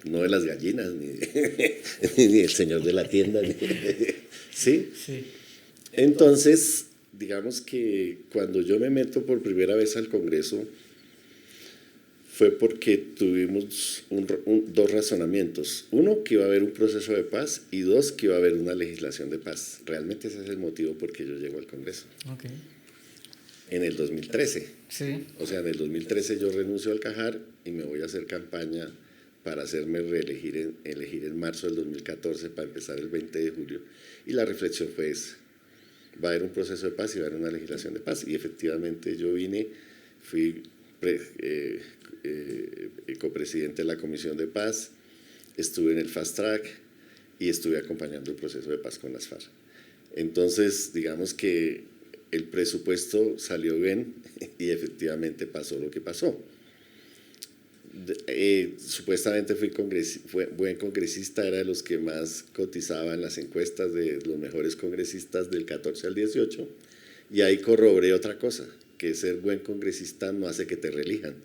no de las gallinas, ni del señor de la tienda. ¿Sí? Sí. Entonces, digamos que cuando yo me meto por primera vez al Congreso, fue porque tuvimos dos razonamientos. Uno, que iba a haber un proceso de paz, y dos, que iba a haber una legislación de paz. Realmente ese es el motivo por qué yo llego al Congreso. Okay. En el 2013. Sí. O sea, en el 2013 yo renuncio al Cajar y me voy a hacer campaña para hacerme elegir en marzo del 2014 para empezar el 20 de julio. Y la reflexión fue esa. Va a haber un proceso de paz y va a haber una legislación de paz. Y efectivamente yo vine, fui copresidente de la Comisión de Paz, estuve en el Fast Track y estuve acompañando el proceso de paz con las FARC. Entonces, digamos que el presupuesto salió bien y efectivamente pasó lo que pasó. Supuestamente fui buen congresista, era de los que más cotizaba en las encuestas de los mejores congresistas del 14 al 18, y ahí corroboré otra cosa, que ser buen congresista no hace que te reelijan.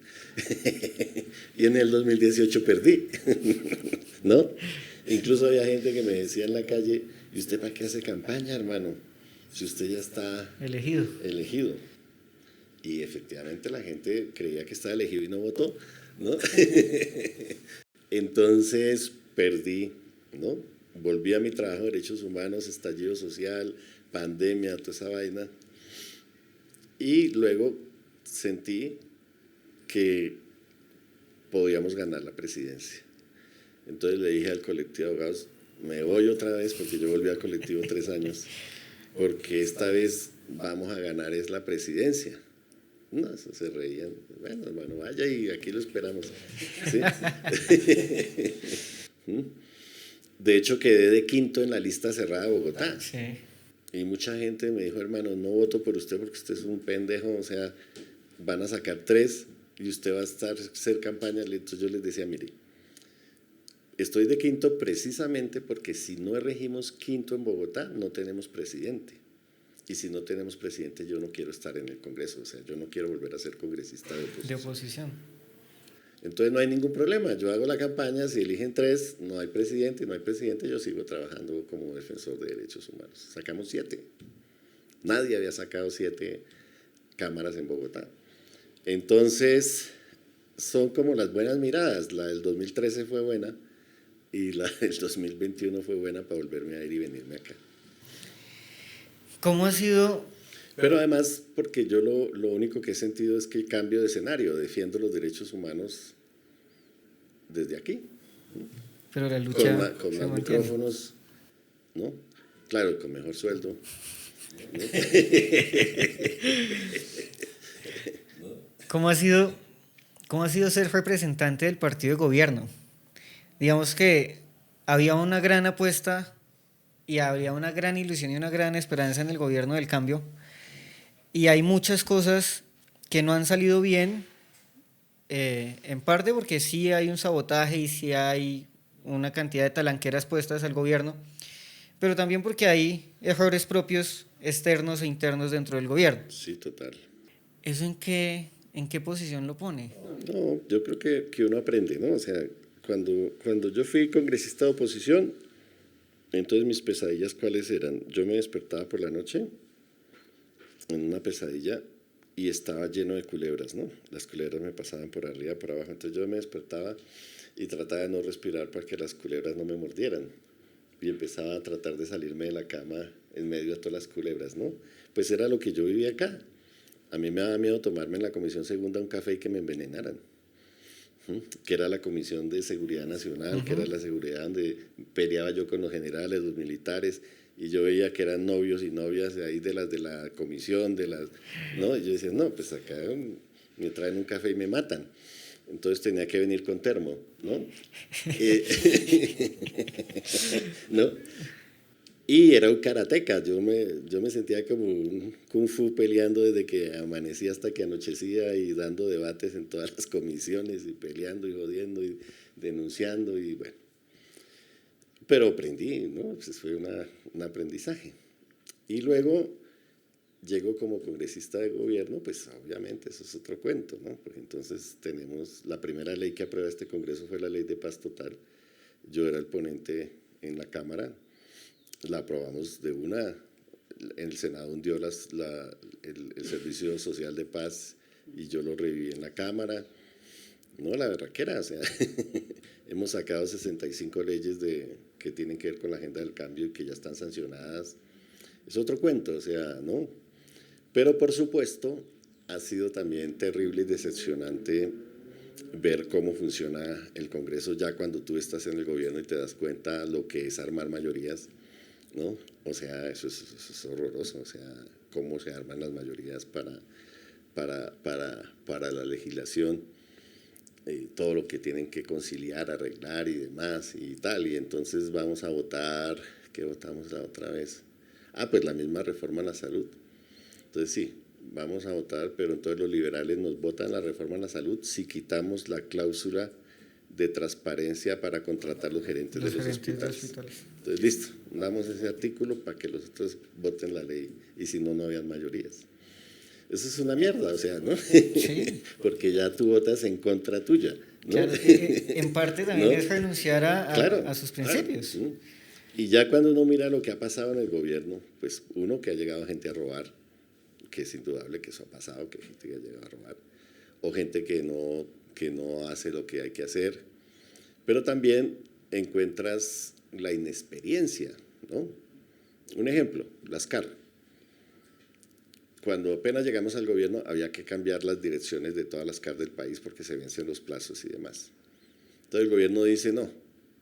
Y en el 2018 perdí, ¿no? Incluso había gente que me decía en la calle, ¿y usted para qué hace campaña, hermano? Si usted ya está elegido. Y efectivamente la gente creía que estaba elegido y no votó, ¿no? Entonces perdí, ¿no? Volví a mi trabajo de derechos humanos, estallido social, pandemia, toda esa vaina. Y luego sentí que podíamos ganar la presidencia. Entonces le dije al colectivo de abogados, me voy otra vez, porque yo volví al colectivo 3 años, porque esta vez vamos a ganar es la presidencia. No, eso se reían. Bueno, hermano, vaya y aquí lo esperamos. ¿Sí? De hecho, quedé de quinto en la lista cerrada de Bogotá. Sí. Y mucha gente me dijo, hermano, no voto por usted porque usted es un pendejo, o sea, van a sacar 3 y usted va a hacer campaña. Entonces yo les decía, mire, estoy de quinto precisamente porque si no elegimos quinto en Bogotá, no tenemos presidente. Y si no tenemos presidente, yo no quiero estar en el Congreso, o sea, yo no quiero volver a ser congresista de oposición. Entonces no hay ningún problema, yo hago la campaña, si eligen 3, no hay presidente, yo sigo trabajando como defensor de derechos humanos. Sacamos 7. Nadie había sacado 7 cámaras en Bogotá. Entonces, son como las buenas miradas. La del 2013 fue buena y la del 2021 fue buena para volverme a ir y venirme acá. ¿Cómo ha sido? Pero además, porque yo lo único que he sentido es que cambio de escenario, defiendo los derechos humanos desde aquí. Pero la lucha con más micrófonos, ¿no? Claro, con mejor sueldo. ¿No? ¿Cómo ha sido ser representante del partido de gobierno? Digamos que había una gran apuesta y había una gran ilusión y una gran esperanza en el gobierno del cambio, y hay muchas cosas que no han salido bien, en parte porque sí hay un sabotaje y sí hay una cantidad de talanqueras puestas al gobierno, pero también porque hay errores propios externos e internos dentro del gobierno. Sí, total. ¿Eso en qué posición lo pone? No, yo creo que uno aprende, ¿no? O sea, cuando yo fui congresista de oposición, entonces mis pesadillas, ¿cuáles eran? Yo me despertaba por la noche en una pesadilla y estaba lleno de culebras, ¿no? Las culebras me pasaban por arriba, por abajo, entonces yo me despertaba y trataba de no respirar para que las culebras no me mordieran, y empezaba a tratar de salirme de la cama en medio de todas las culebras, ¿no? Pues era lo que yo vivía acá. A mí me daba miedo tomarme en la Comisión Segunda un café y que me envenenaran, que era la Comisión de Seguridad Nacional, que era la seguridad donde peleaba yo con los generales, los militares, y yo veía que eran novios y novias de ahí de la comisión, ¿no? Y yo decía, no, pues acá me traen un café y me matan. Entonces tenía que venir con termo, ¿no? ¿No? Y era un karateca, yo me sentía como un kung fu peleando desde que amanecía hasta que anochecía y dando debates en todas las comisiones y peleando y jodiendo y denunciando y bueno. Pero aprendí, ¿no? Pues fue un aprendizaje. Y luego llego como congresista de gobierno, pues obviamente eso es otro cuento, ¿no? Porque entonces tenemos, la primera ley que aprueba este Congreso fue la Ley de Paz Total. Yo era el ponente en la Cámara. La aprobamos de una, en el Senado hundió el Servicio Social de Paz y yo lo reviví en la Cámara. No, la berraquera, o sea, hemos sacado 65 leyes que tienen que ver con la agenda del cambio y que ya están sancionadas. Es otro cuento, o sea, ¿no? Pero por supuesto, ha sido también terrible y decepcionante ver cómo funciona el Congreso ya cuando tú estás en el gobierno y te das cuenta lo que es armar mayorías, ¿no? O sea, eso es horroroso, o sea, cómo se arman las mayorías para la legislación, todo lo que tienen que conciliar, arreglar y demás y tal, y entonces vamos a votar, ¿qué votamos la otra vez? Pues la misma reforma a la salud. Entonces sí, vamos a votar, pero entonces los liberales nos votan la reforma a la salud si quitamos la cláusula de transparencia para contratar los gerentes de los hospitales. Entonces listo, damos ese artículo para que los otros voten la ley y si no, no habían mayorías. Eso es una mierda, o sea, ¿no? Sí. Porque ya tú votas en contra tuya, ¿no? Claro, en parte también, ¿no?, es renunciar claro, a sus principios. Claro. Y ya cuando uno mira lo que ha pasado en el gobierno, pues uno, que ha llegado gente a robar, que es indudable que eso ha pasado, que hay gente que ha llegado a robar, o gente que no hace lo que hay que hacer, pero también encuentras la inexperiencia, ¿no? Un ejemplo, las CAR. Cuando apenas llegamos al gobierno había que cambiar las direcciones de todas las CAR del país porque se vencen los plazos y demás. Entonces el gobierno dice no,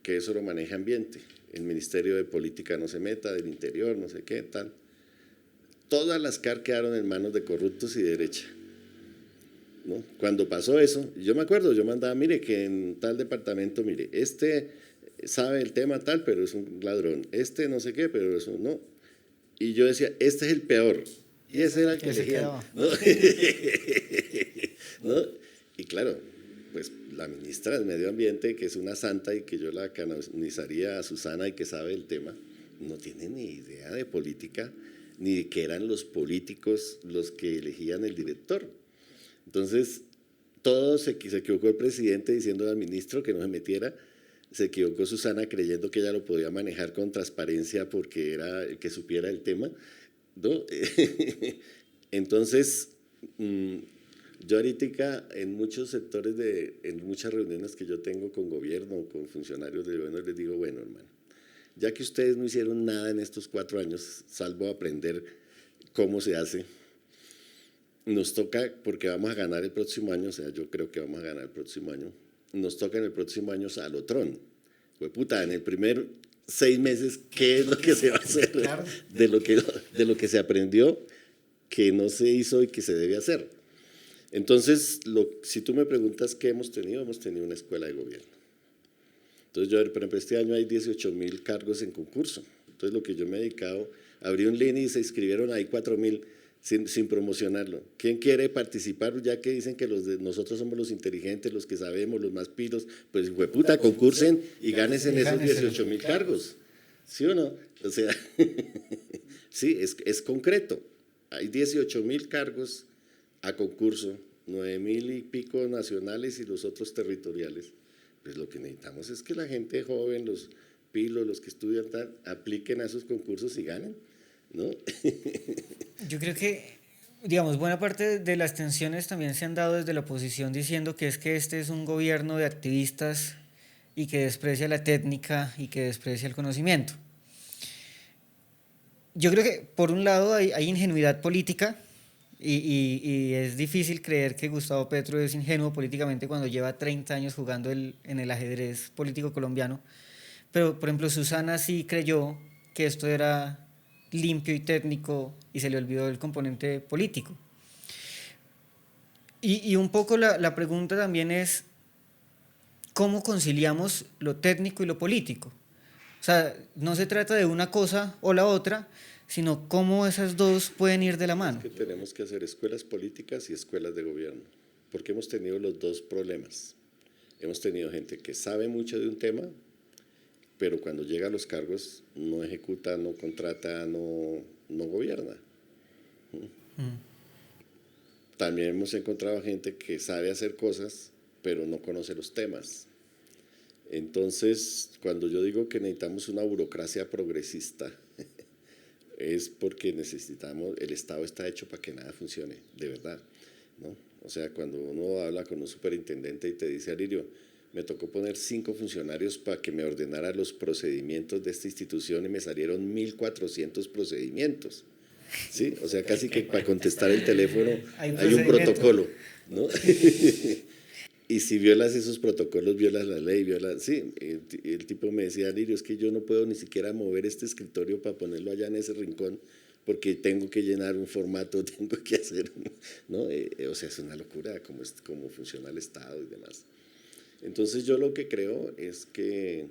que eso lo maneja ambiente, el Ministerio de Política no se meta, del Interior, no sé qué, tal. Todas las CAR quedaron en manos de corruptos y de derecha, ¿no? Cuando pasó eso, yo me acuerdo, yo mandaba, mire que en tal departamento, mire, este sabe el tema tal, pero es un ladrón, este no sé qué, pero eso no. Y yo decía, este es el peor. Y ese era el que elegían, ¿no? ¿No? Y claro, pues la ministra del Medio Ambiente, que es una santa y que yo la canonizaría a Susana y que sabe el tema, no tiene ni idea de política, ni de que eran los políticos los que elegían el director. Entonces, todo se equivocó el presidente diciendo al ministro que no se metiera, se equivocó Susana creyendo que ella lo podía manejar con transparencia porque era el que supiera el tema, ¿no? Entonces, yo ahorita en muchos sectores, en muchas reuniones que yo tengo con gobierno, con funcionarios de gobierno, les digo, bueno, hermano, ya que ustedes no hicieron nada en estos 4 años, salvo aprender cómo se hace, nos toca, porque vamos a ganar el próximo año, o sea, yo creo que vamos a ganar el próximo año, nos toca en el próximo año salotrón. Pues puta, en el primer 6 meses, ¿qué es lo que se va a hacer? Claro. de lo que se aprendió, que no se hizo y que se debe hacer. Entonces, si tú me preguntas qué hemos tenido una escuela de gobierno. Entonces, por ejemplo, este año hay 18,000 cargos en concurso. Entonces, lo que yo me he dedicado, abrí un link y se inscribieron ahí 4,000 sin promocionarlo. ¿Quién quiere participar? Ya que dicen que nosotros somos los inteligentes, los que sabemos, los más pilos, pues hueputa, concursen y gánense en esos 18,000 cargos. ¿Sí o no? O sea, sí, es concreto. Hay 18,000 cargos a concurso, 9,000 y pico nacionales y los otros territoriales. Pues lo que necesitamos es que la gente joven, los pilos, los que estudian tal, apliquen a esos concursos y ganen, ¿no? Yo creo que, digamos, buena parte de las tensiones también se han dado desde la oposición diciendo que este es un gobierno de activistas y que desprecia la técnica y que desprecia el conocimiento. Yo creo que por un lado hay ingenuidad política y es difícil creer que Gustavo Petro es ingenuo políticamente cuando lleva 30 años jugando en el ajedrez político colombiano, pero por ejemplo Susana sí creyó que esto era limpio y técnico y se le olvidó el componente político. Y un poco la pregunta también es ¿cómo conciliamos lo técnico y lo político? O sea, no se trata de una cosa o la otra, sino cómo esas dos pueden ir de la mano. Es que tenemos que hacer escuelas políticas y escuelas de gobierno, porque hemos tenido los dos problemas. Hemos tenido gente que sabe mucho de un tema, pero cuando llega a los cargos no ejecuta, no contrata, no gobierna. También hemos encontrado gente que sabe hacer cosas, pero no conoce los temas. Entonces, cuando yo digo que necesitamos una burocracia progresista, es porque necesitamos, el Estado está hecho para que nada funcione, de verdad, ¿no? O sea, cuando uno habla con un superintendente y te dice, Alirio, me tocó poner 5 funcionarios para que me ordenara los procedimientos de esta institución y me salieron 1.400 procedimientos. ¿Sí? O sea, casi que para contestar el teléfono hay un protocolo, ¿no? Y si violas esos protocolos, violas la ley, Sí, el tipo me decía, Lirio, es que yo no puedo ni siquiera mover este escritorio para ponerlo allá en ese rincón porque tengo que llenar un formato, tengo que hacer, ¿no? O sea, es una locura cómo funciona el Estado y demás. Entonces yo lo que creo es que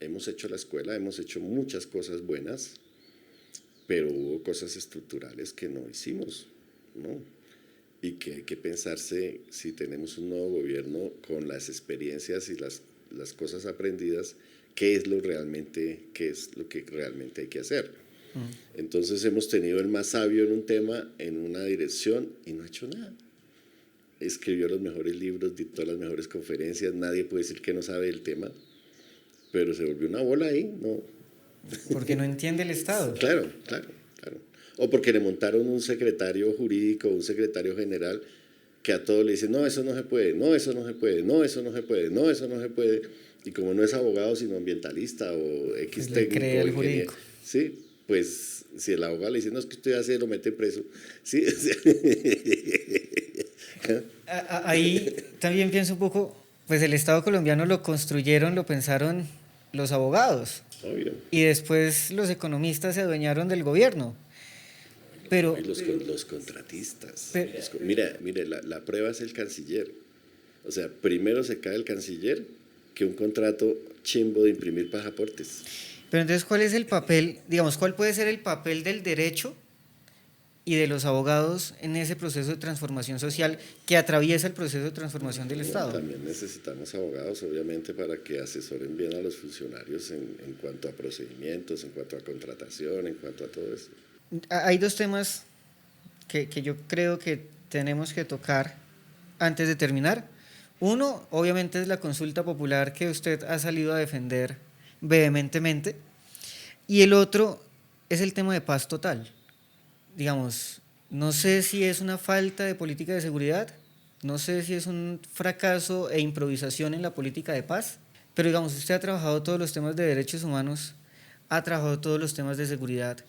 hemos hecho la escuela, hemos hecho muchas cosas buenas, pero hubo cosas estructurales que no hicimos, ¿no? Y que hay que pensarse si tenemos un nuevo gobierno con las experiencias y las cosas aprendidas, qué es lo que realmente hay que hacer. Entonces hemos tenido el más sabio en un tema, en una dirección, y no ha hecho nada. Escribió los mejores libros, dictó las mejores conferencias, nadie puede decir que no sabe el tema, pero se volvió una bola ahí, ¿no? Porque no entiende el Estado. Claro. O porque le montaron un secretario jurídico, un secretario general, que a todos le dicen, no, eso no se puede, no, eso no se puede, no, eso no se puede, no, eso no se puede. Y como no es abogado, sino ambientalista o X Pues técnico. le cree al jurídico. Sí, pues si el abogado le dice, no, es que usted hace, lo mete preso. Sí, Ahí también pienso un poco, pues el Estado colombiano lo construyeron, lo pensaron los abogados. Obvio. Y después los economistas se adueñaron del gobierno. Pero y los contratistas. Mira, la prueba es el canciller. O sea, primero se cae el canciller que un contrato chimbo de imprimir pasaportes. Pero entonces, ¿cuál es el papel, digamos, cuál puede ser el papel del derecho y de los abogados en ese proceso de transformación social que atraviesa el proceso de transformación del Estado? También necesitamos abogados, obviamente, para que asesoren bien a los funcionarios en cuanto a procedimientos, en cuanto a contratación, en cuanto a todo eso. Hay dos temas que yo creo que tenemos que tocar antes de terminar. Uno, obviamente, es la consulta popular que usted ha salido a defender vehementemente. Y el otro es el tema de paz total. Digamos, no sé si es una falta de política de seguridad, no sé si es un fracaso e improvisación en la política de paz, pero digamos, usted ha trabajado todos los temas de derechos humanos, ha trabajado todos los temas de seguridad.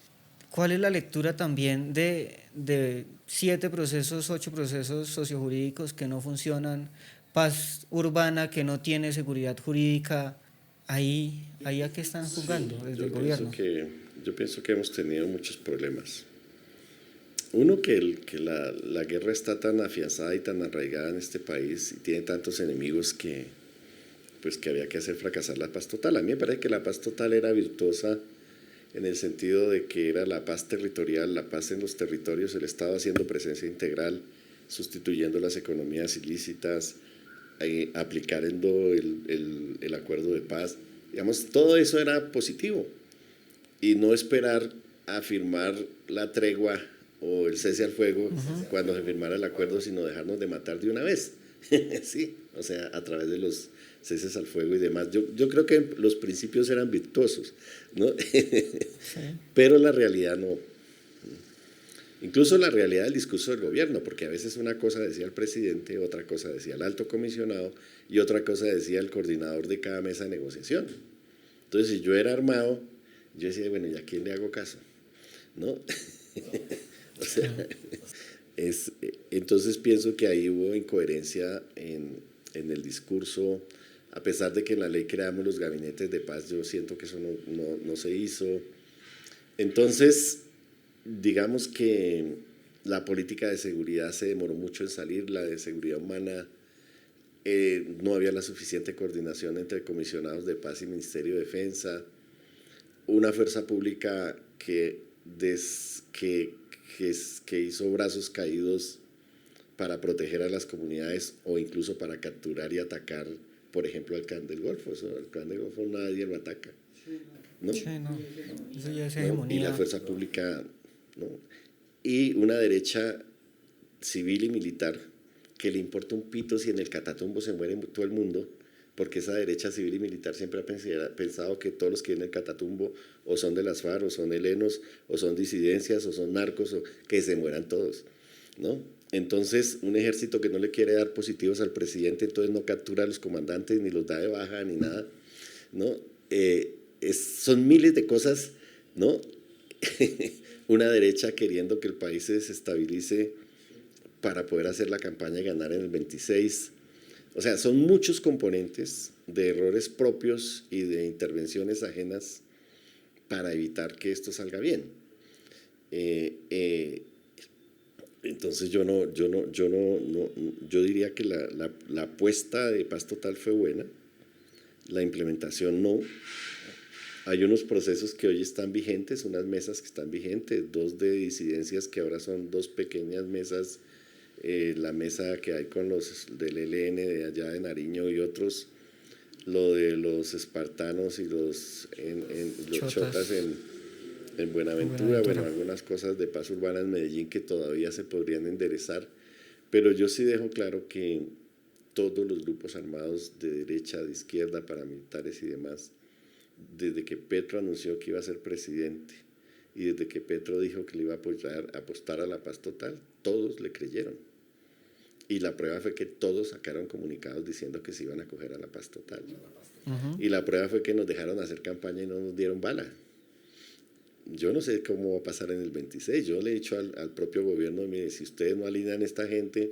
¿Cuál es la lectura también de 7 procesos, 8 procesos sociojurídicos que no funcionan, paz urbana que no tiene seguridad jurídica? Ahí a qué están jugando desde el gobierno. Yo pienso que hemos tenido muchos problemas. Uno, que la guerra está tan afianzada y tan arraigada en este país y tiene tantos enemigos que había que hacer fracasar la paz total. A mí me parece que la paz total era virtuosa en el sentido de que era la paz territorial, la paz en los territorios, el Estado haciendo presencia integral, sustituyendo las economías ilícitas, aplicando el acuerdo de paz. Digamos, todo eso era positivo. Y no esperar a firmar la tregua o el cese al fuego cuando se firmara el acuerdo, sino dejarnos de matar de una vez. Sí, o sea, a través de los ceses al fuego y demás. Yo creo que los principios eran virtuosos, ¿no? Sí. Pero la realidad no. Incluso la realidad del discurso del gobierno, porque a veces una cosa decía el presidente, otra cosa decía el alto comisionado y otra cosa decía el coordinador de cada mesa de negociación. Entonces, si yo era armado, yo decía, bueno, ¿y a quién le hago caso? ¿No? O sea, entonces pienso que ahí hubo incoherencia en el discurso, a pesar de que en la ley creamos los gabinetes de paz, yo siento que eso no se hizo. Entonces, digamos que la política de seguridad se demoró mucho en salir, la de seguridad humana, no había la suficiente coordinación entre comisionados de paz y Ministerio de Defensa, una fuerza pública que hizo brazos caídos para proteger a las comunidades o incluso para capturar y atacar, por ejemplo, al Clan del Golfo. El Clan del Golfo nadie lo ataca, ¿no? Sí, no. Eso ya es hegemonía. Y la fuerza pública, ¿no? Y una derecha civil y militar que le importa un pito si en el Catatumbo se muere todo el mundo, porque esa derecha civil y militar siempre ha pensado que todos los que viven en el Catatumbo o son de las FARC, o son helenos, o son disidencias, o son narcos, o que se mueran todos. ¿no? Entonces, un ejército que no le quiere dar positivos al presidente, entonces no captura a los comandantes, ni los da de baja, ni nada, ¿no? Son miles de cosas, ¿no? Una derecha queriendo que el país se desestabilice para poder hacer la campaña y ganar en el 26. O sea, son muchos componentes de errores propios y de intervenciones ajenas para evitar que esto salga bien. Entonces yo diría que la apuesta de Paz Total fue buena, la implementación no. Hay unos procesos que hoy están vigentes, unas mesas que están vigentes, 2 de disidencias que ahora son 2 pequeñas mesas, la mesa que hay con los del ELN de allá de Nariño y otros, lo de los espartanos y los chotas en Buenaventura, bueno, algunas cosas de paz urbana en Medellín que todavía se podrían enderezar, pero yo sí dejo claro que todos los grupos armados de derecha, de izquierda, paramilitares y demás, desde que Petro anunció que iba a ser presidente y desde que Petro dijo que le iba a apostar a la paz total, todos le creyeron. Y la prueba fue que todos sacaron comunicados diciendo que se iban a acoger a la paz total. Y la prueba fue que nos dejaron hacer campaña y no nos dieron bala. Yo no sé cómo va a pasar en el 26. Yo le he dicho al propio gobierno, mire, si ustedes no alinean a esta gente,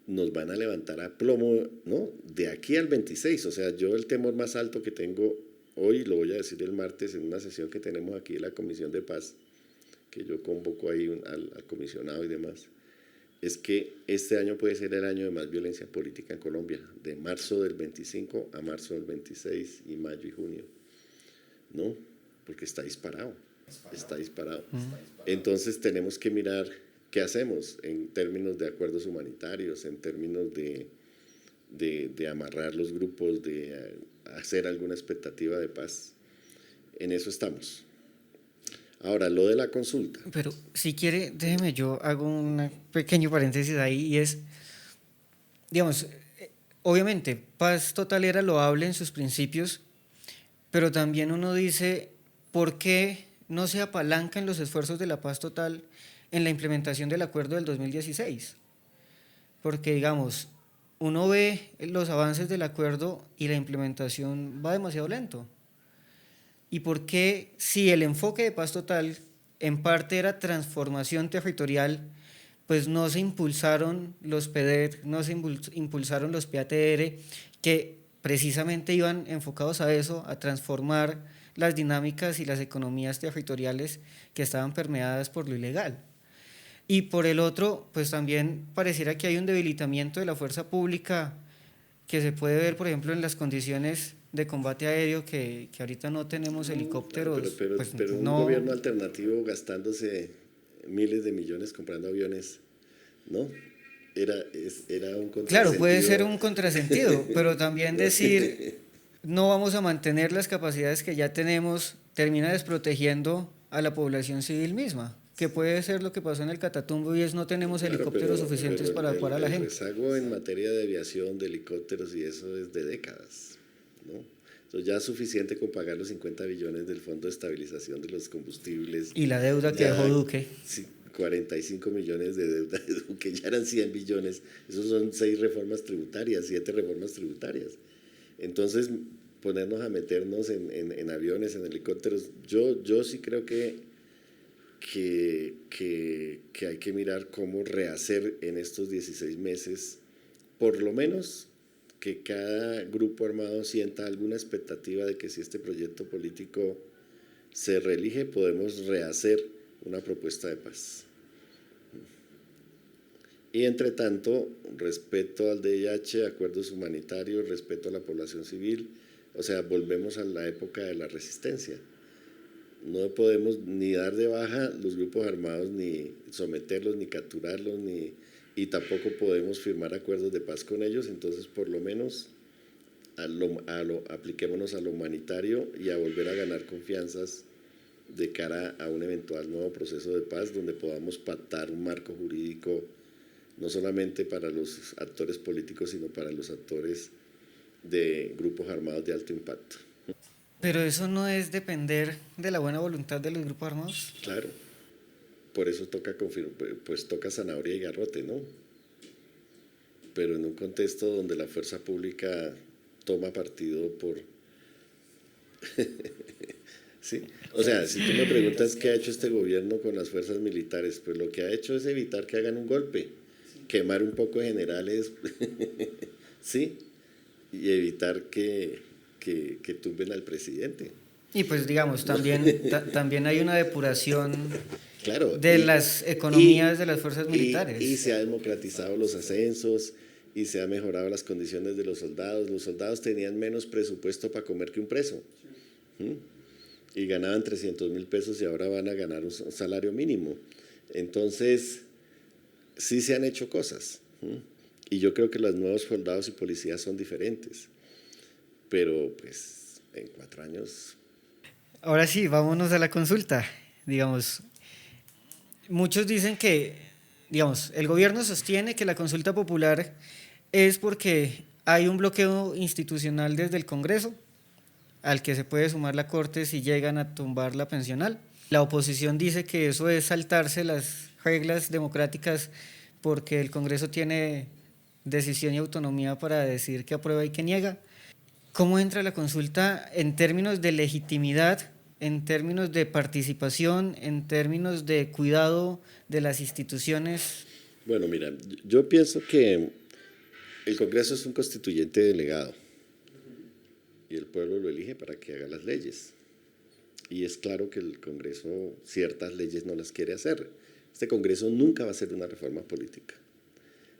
nos van a levantar a plomo, ¿no? De aquí al 26. O sea, yo el temor más alto que tengo hoy, lo voy a decir el martes en una sesión que tenemos aquí en la Comisión de Paz, que yo convoco ahí al comisionado y demás, es que este año puede ser el año de más violencia política en Colombia, de marzo del 25 a marzo del 26 y mayo y junio, ¿no? Porque está disparado. Entonces tenemos que mirar qué hacemos en términos de acuerdos humanitarios, en términos de amarrar los grupos, de hacer alguna expectativa de paz. En eso estamos. Ahora, lo de la consulta. Pero si quiere, déjeme, yo hago un pequeño paréntesis ahí y es, digamos, obviamente, paz total era loable en sus principios, pero también uno dice, ¿por qué no se apalancan los esfuerzos de la paz total en la implementación del acuerdo del 2016? Porque, digamos, uno ve los avances del acuerdo y la implementación va demasiado lento. ¿Y por qué, si el enfoque de paz total en parte era transformación territorial, pues no se impulsaron los PEDER, no se impulsaron los PATR, que precisamente iban enfocados a eso, a transformar las dinámicas y las economías territoriales que estaban permeadas por lo ilegal? Y por el otro, pues también pareciera que hay un debilitamiento de la fuerza pública que se puede ver, por ejemplo, en las condiciones de combate aéreo, que ahorita no tenemos helicópteros. Pero un gobierno alternativo gastándose miles de millones comprando aviones, ¿no? Era un contrasentido. Claro, puede ser un contrasentido, pero también decir no vamos a mantener las capacidades que ya tenemos termina desprotegiendo a la población civil misma, que puede ser lo que pasó en el Catatumbo, y es no tenemos helicópteros suficientes para adecuar a la gente. El rezago en materia de aviación, de helicópteros y eso es de décadas, ¿no? Entonces ya es suficiente con pagar los 50 billones del Fondo de Estabilización de los Combustibles. Y la deuda que dejó Duque. 45 millones de deuda de Duque, ya eran 100 billones. Esos son 6 reformas tributarias, 7 reformas tributarias. Entonces, ponernos a meternos en aviones, en helicópteros, yo sí creo que hay que mirar cómo rehacer en estos 16 meses, por lo menos que cada grupo armado sienta alguna expectativa de que si este proyecto político se reelige, podemos rehacer una propuesta de paz. Y entre tanto, respeto al DIH, acuerdos humanitarios, respeto a la población civil, o sea, volvemos a la época de la resistencia. No podemos ni dar de baja los grupos armados, ni someterlos, ni capturarlos, y tampoco podemos firmar acuerdos de paz con ellos. Entonces, por lo menos, apliquémonos a lo humanitario y a volver a ganar confianzas de cara a un eventual nuevo proceso de paz donde podamos pactar un marco jurídico no solamente para los actores políticos, sino para los actores de grupos armados de alto impacto. Pero eso no es depender de la buena voluntad de los grupos armados. Claro, por eso pues toca zanahoria y garrote, ¿no? Pero en un contexto donde la fuerza pública toma partido por... ¿Sí? O sea, si tú me preguntas qué ha hecho este gobierno con las fuerzas militares, pues lo que ha hecho es evitar que hagan un golpe, quemar un poco de generales, ¿sí? Y evitar que tumben al presidente. Y pues digamos, también hay una depuración Claro, de las economías de las fuerzas militares. Y se ha democratizado los ascensos y se ha mejorado las condiciones de los soldados. Los soldados tenían menos presupuesto para comer que un preso. Y ganaban 300.000 pesos y ahora van a ganar un salario mínimo. Entonces, sí se han hecho cosas. Y yo creo que los nuevos soldados y policías son diferentes. Pero pues en 4 años... Ahora sí, vámonos a la consulta. Digamos, muchos dicen que, digamos, el gobierno sostiene que la consulta popular es porque hay un bloqueo institucional desde el Congreso, al que se puede sumar la Corte si llegan a tumbar la pensional. La oposición dice que eso es saltarse las reglas democráticas porque el Congreso tiene decisión y autonomía para decir qué aprueba y qué niega. ¿Cómo entra la consulta en términos de legitimidad, en términos de participación, en términos de cuidado de las instituciones? Bueno, mira, yo pienso que el Congreso es un constituyente delegado y el pueblo lo elige para que haga las leyes. Y es claro que el Congreso ciertas leyes no las quiere hacer. Este Congreso nunca va a hacer una reforma política.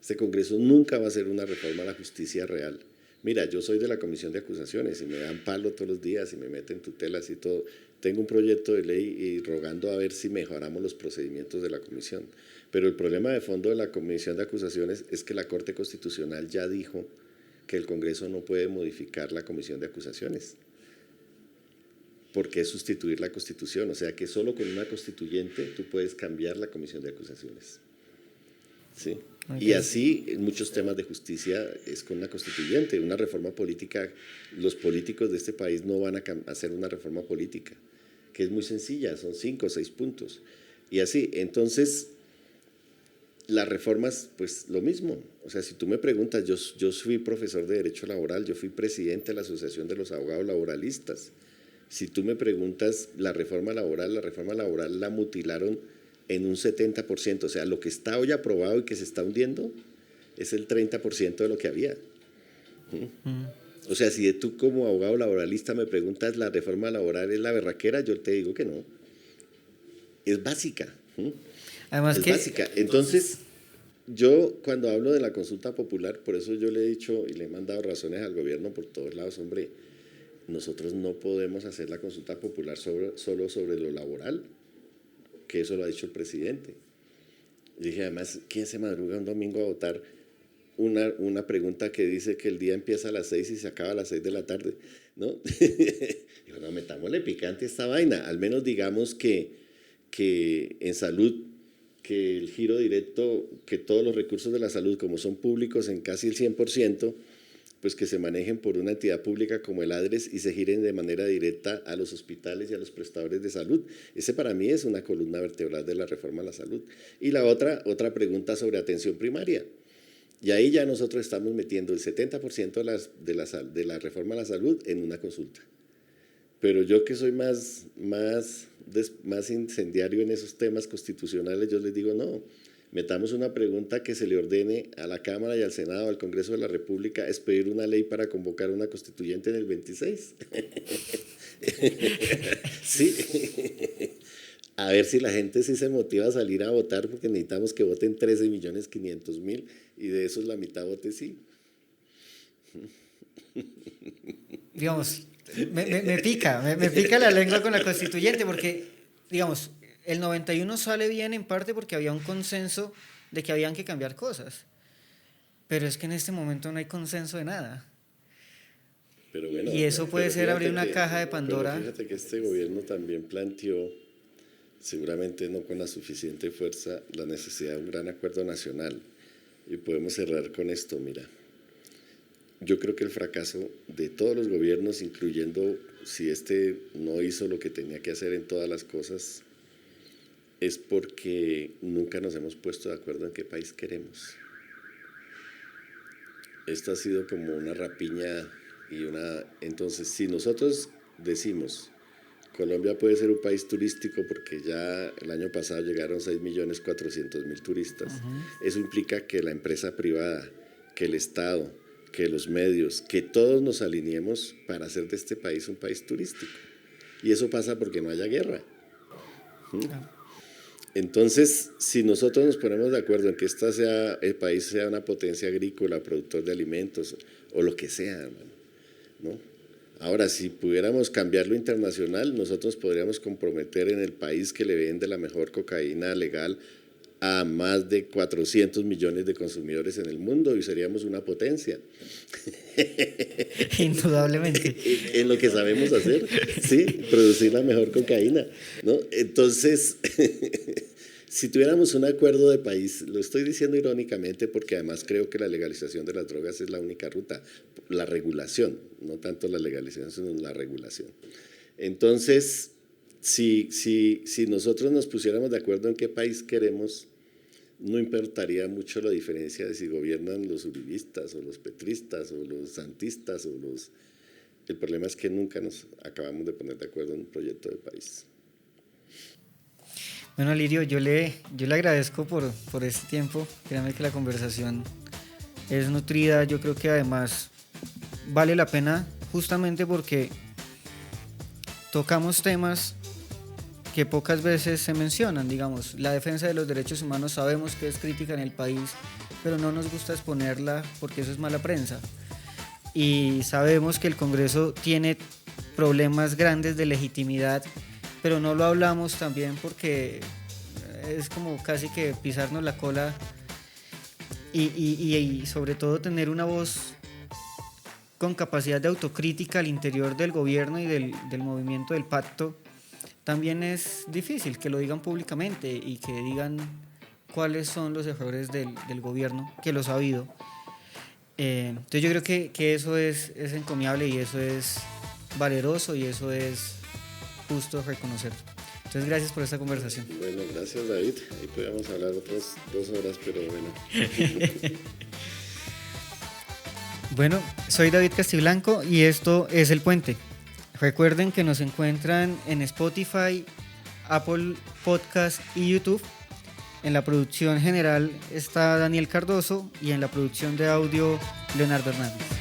Este Congreso nunca va a hacer una reforma a la justicia real. Mira, yo soy de la Comisión de Acusaciones y me dan palo todos los días y me meten tutelas y todo. Tengo un proyecto de ley y rogando a ver si mejoramos los procedimientos de la comisión. Pero el problema de fondo de la Comisión de Acusaciones es que la Corte Constitucional ya dijo que el Congreso no puede modificar la Comisión de Acusaciones, porque es sustituir la Constitución. O sea que solo con una constituyente tú puedes cambiar la Comisión de Acusaciones. ¿Sí? Okay. Y así en muchos temas de justicia es con una constituyente, una reforma política. Los políticos de este país no van a hacer una reforma política, que es muy sencilla, son 5 o 6 puntos. Y así, entonces, las reformas, pues lo mismo. O sea, si tú me preguntas, yo fui profesor de Derecho Laboral, yo fui presidente de la Asociación de los Abogados Laboralistas. Si tú me preguntas, la reforma laboral la mutilaron en un 70%, o sea, lo que está hoy aprobado y que se está hundiendo es el 30% de lo que había. O sea, si tú como abogado laboralista me preguntas, ¿la reforma laboral es la berraquera? Yo te digo que no. Es básica. Además es básica. Entonces, yo cuando hablo de la consulta popular, por eso yo le he dicho y le he mandado razones al gobierno por todos lados, hombre, nosotros no podemos hacer la consulta popular solo sobre lo laboral, que eso lo ha dicho el presidente. Dije, además, ¿quién se madruga un domingo a votar una pregunta que dice que el día empieza a las 6 y se acaba a las 6 de la tarde? ¿No? Digo, no, metámosle picante a esta vaina. Al menos digamos que en salud, que el giro directo, que todos los recursos de la salud, como son públicos en casi el 100%, pues que se manejen por una entidad pública como el ADRES y se giren de manera directa a los hospitales y a los prestadores de salud. Ese para mí es una columna vertebral de la reforma a la salud. Y la otra pregunta sobre atención primaria. Y ahí ya nosotros estamos metiendo el 70% de la reforma a la salud en una consulta. Pero yo que soy más incendiario en esos temas constitucionales, yo les digo no. Metamos una pregunta que se le ordene a la Cámara y al Senado, al Congreso de la República, expedir una ley para convocar una constituyente en el 26. Sí. A ver si la gente sí se motiva a salir a votar, porque necesitamos que voten 13.500.000 y de esos la mitad vote sí. Digamos, me pica la lengua con la constituyente, porque, digamos, el 91 sale bien en parte porque había un consenso de que habían que cambiar cosas. Pero es que en este momento no hay consenso de nada. Pero bueno, y eso puede ser abrir una caja de Pandora. Pero fíjate que este gobierno también planteó, seguramente no con la suficiente fuerza, la necesidad de un gran acuerdo nacional. Y podemos cerrar con esto, mira. Yo creo que el fracaso de todos los gobiernos, incluyendo si este no hizo lo que tenía que hacer en todas las cosas, es porque nunca nos hemos puesto de acuerdo en qué país queremos. Esto ha sido como una rapiña Entonces, si nosotros decimos, Colombia puede ser un país turístico porque ya el año pasado llegaron 6.400.000 turistas, eso implica que la empresa privada, que el Estado, que los medios, que todos nos alineemos para hacer de este país un país turístico. Y eso pasa porque no haya guerra. Entonces, si nosotros nos ponemos de acuerdo en que el país sea una potencia agrícola, productor de alimentos o lo que sea, hermano, ¿no? Ahora, si pudiéramos cambiar lo internacional, nosotros podríamos comprometer en el país que le vende la mejor cocaína legal a más de 400 millones de consumidores en el mundo y seríamos una potencia. Indudablemente. En lo que sabemos hacer, sí, producir la mejor cocaína, ¿no? Entonces, si tuviéramos un acuerdo de país, lo estoy diciendo irónicamente porque además creo que la legalización de las drogas es la única ruta, la regulación, no tanto la legalización, sino la regulación. Entonces, si nosotros nos pusiéramos de acuerdo en qué país queremos, no importaría mucho la diferencia de si gobiernan los uribistas o los petristas o los santistas o los... El problema es que nunca nos acabamos de poner de acuerdo en un proyecto de país. Bueno, Lirio, yo le agradezco por este tiempo. Créanme que la conversación es nutrida. Yo creo que además vale la pena justamente porque tocamos temas que pocas veces se mencionan, digamos, la defensa de los derechos humanos sabemos que es crítica en el país, pero no nos gusta exponerla porque eso es mala prensa. Y sabemos que el Congreso tiene problemas grandes de legitimidad, pero no lo hablamos también porque es como casi que pisarnos la cola y sobre todo tener una voz con capacidad de autocrítica al interior del gobierno y del movimiento del pacto. También es difícil que lo digan públicamente y que digan cuáles son los errores del gobierno, que los ha habido. Entonces yo creo que eso es encomiable y eso es valeroso y eso es justo reconocer. Entonces gracias por esta conversación. Bueno, gracias David. Ahí podríamos hablar otras 2 horas, pero bueno. Bueno, soy David Castiblanco y esto es El Puente. Recuerden que nos encuentran en Spotify, Apple Podcast y YouTube. En la producción general está Daniel Cardoso y en la producción de audio Leonardo Hernández.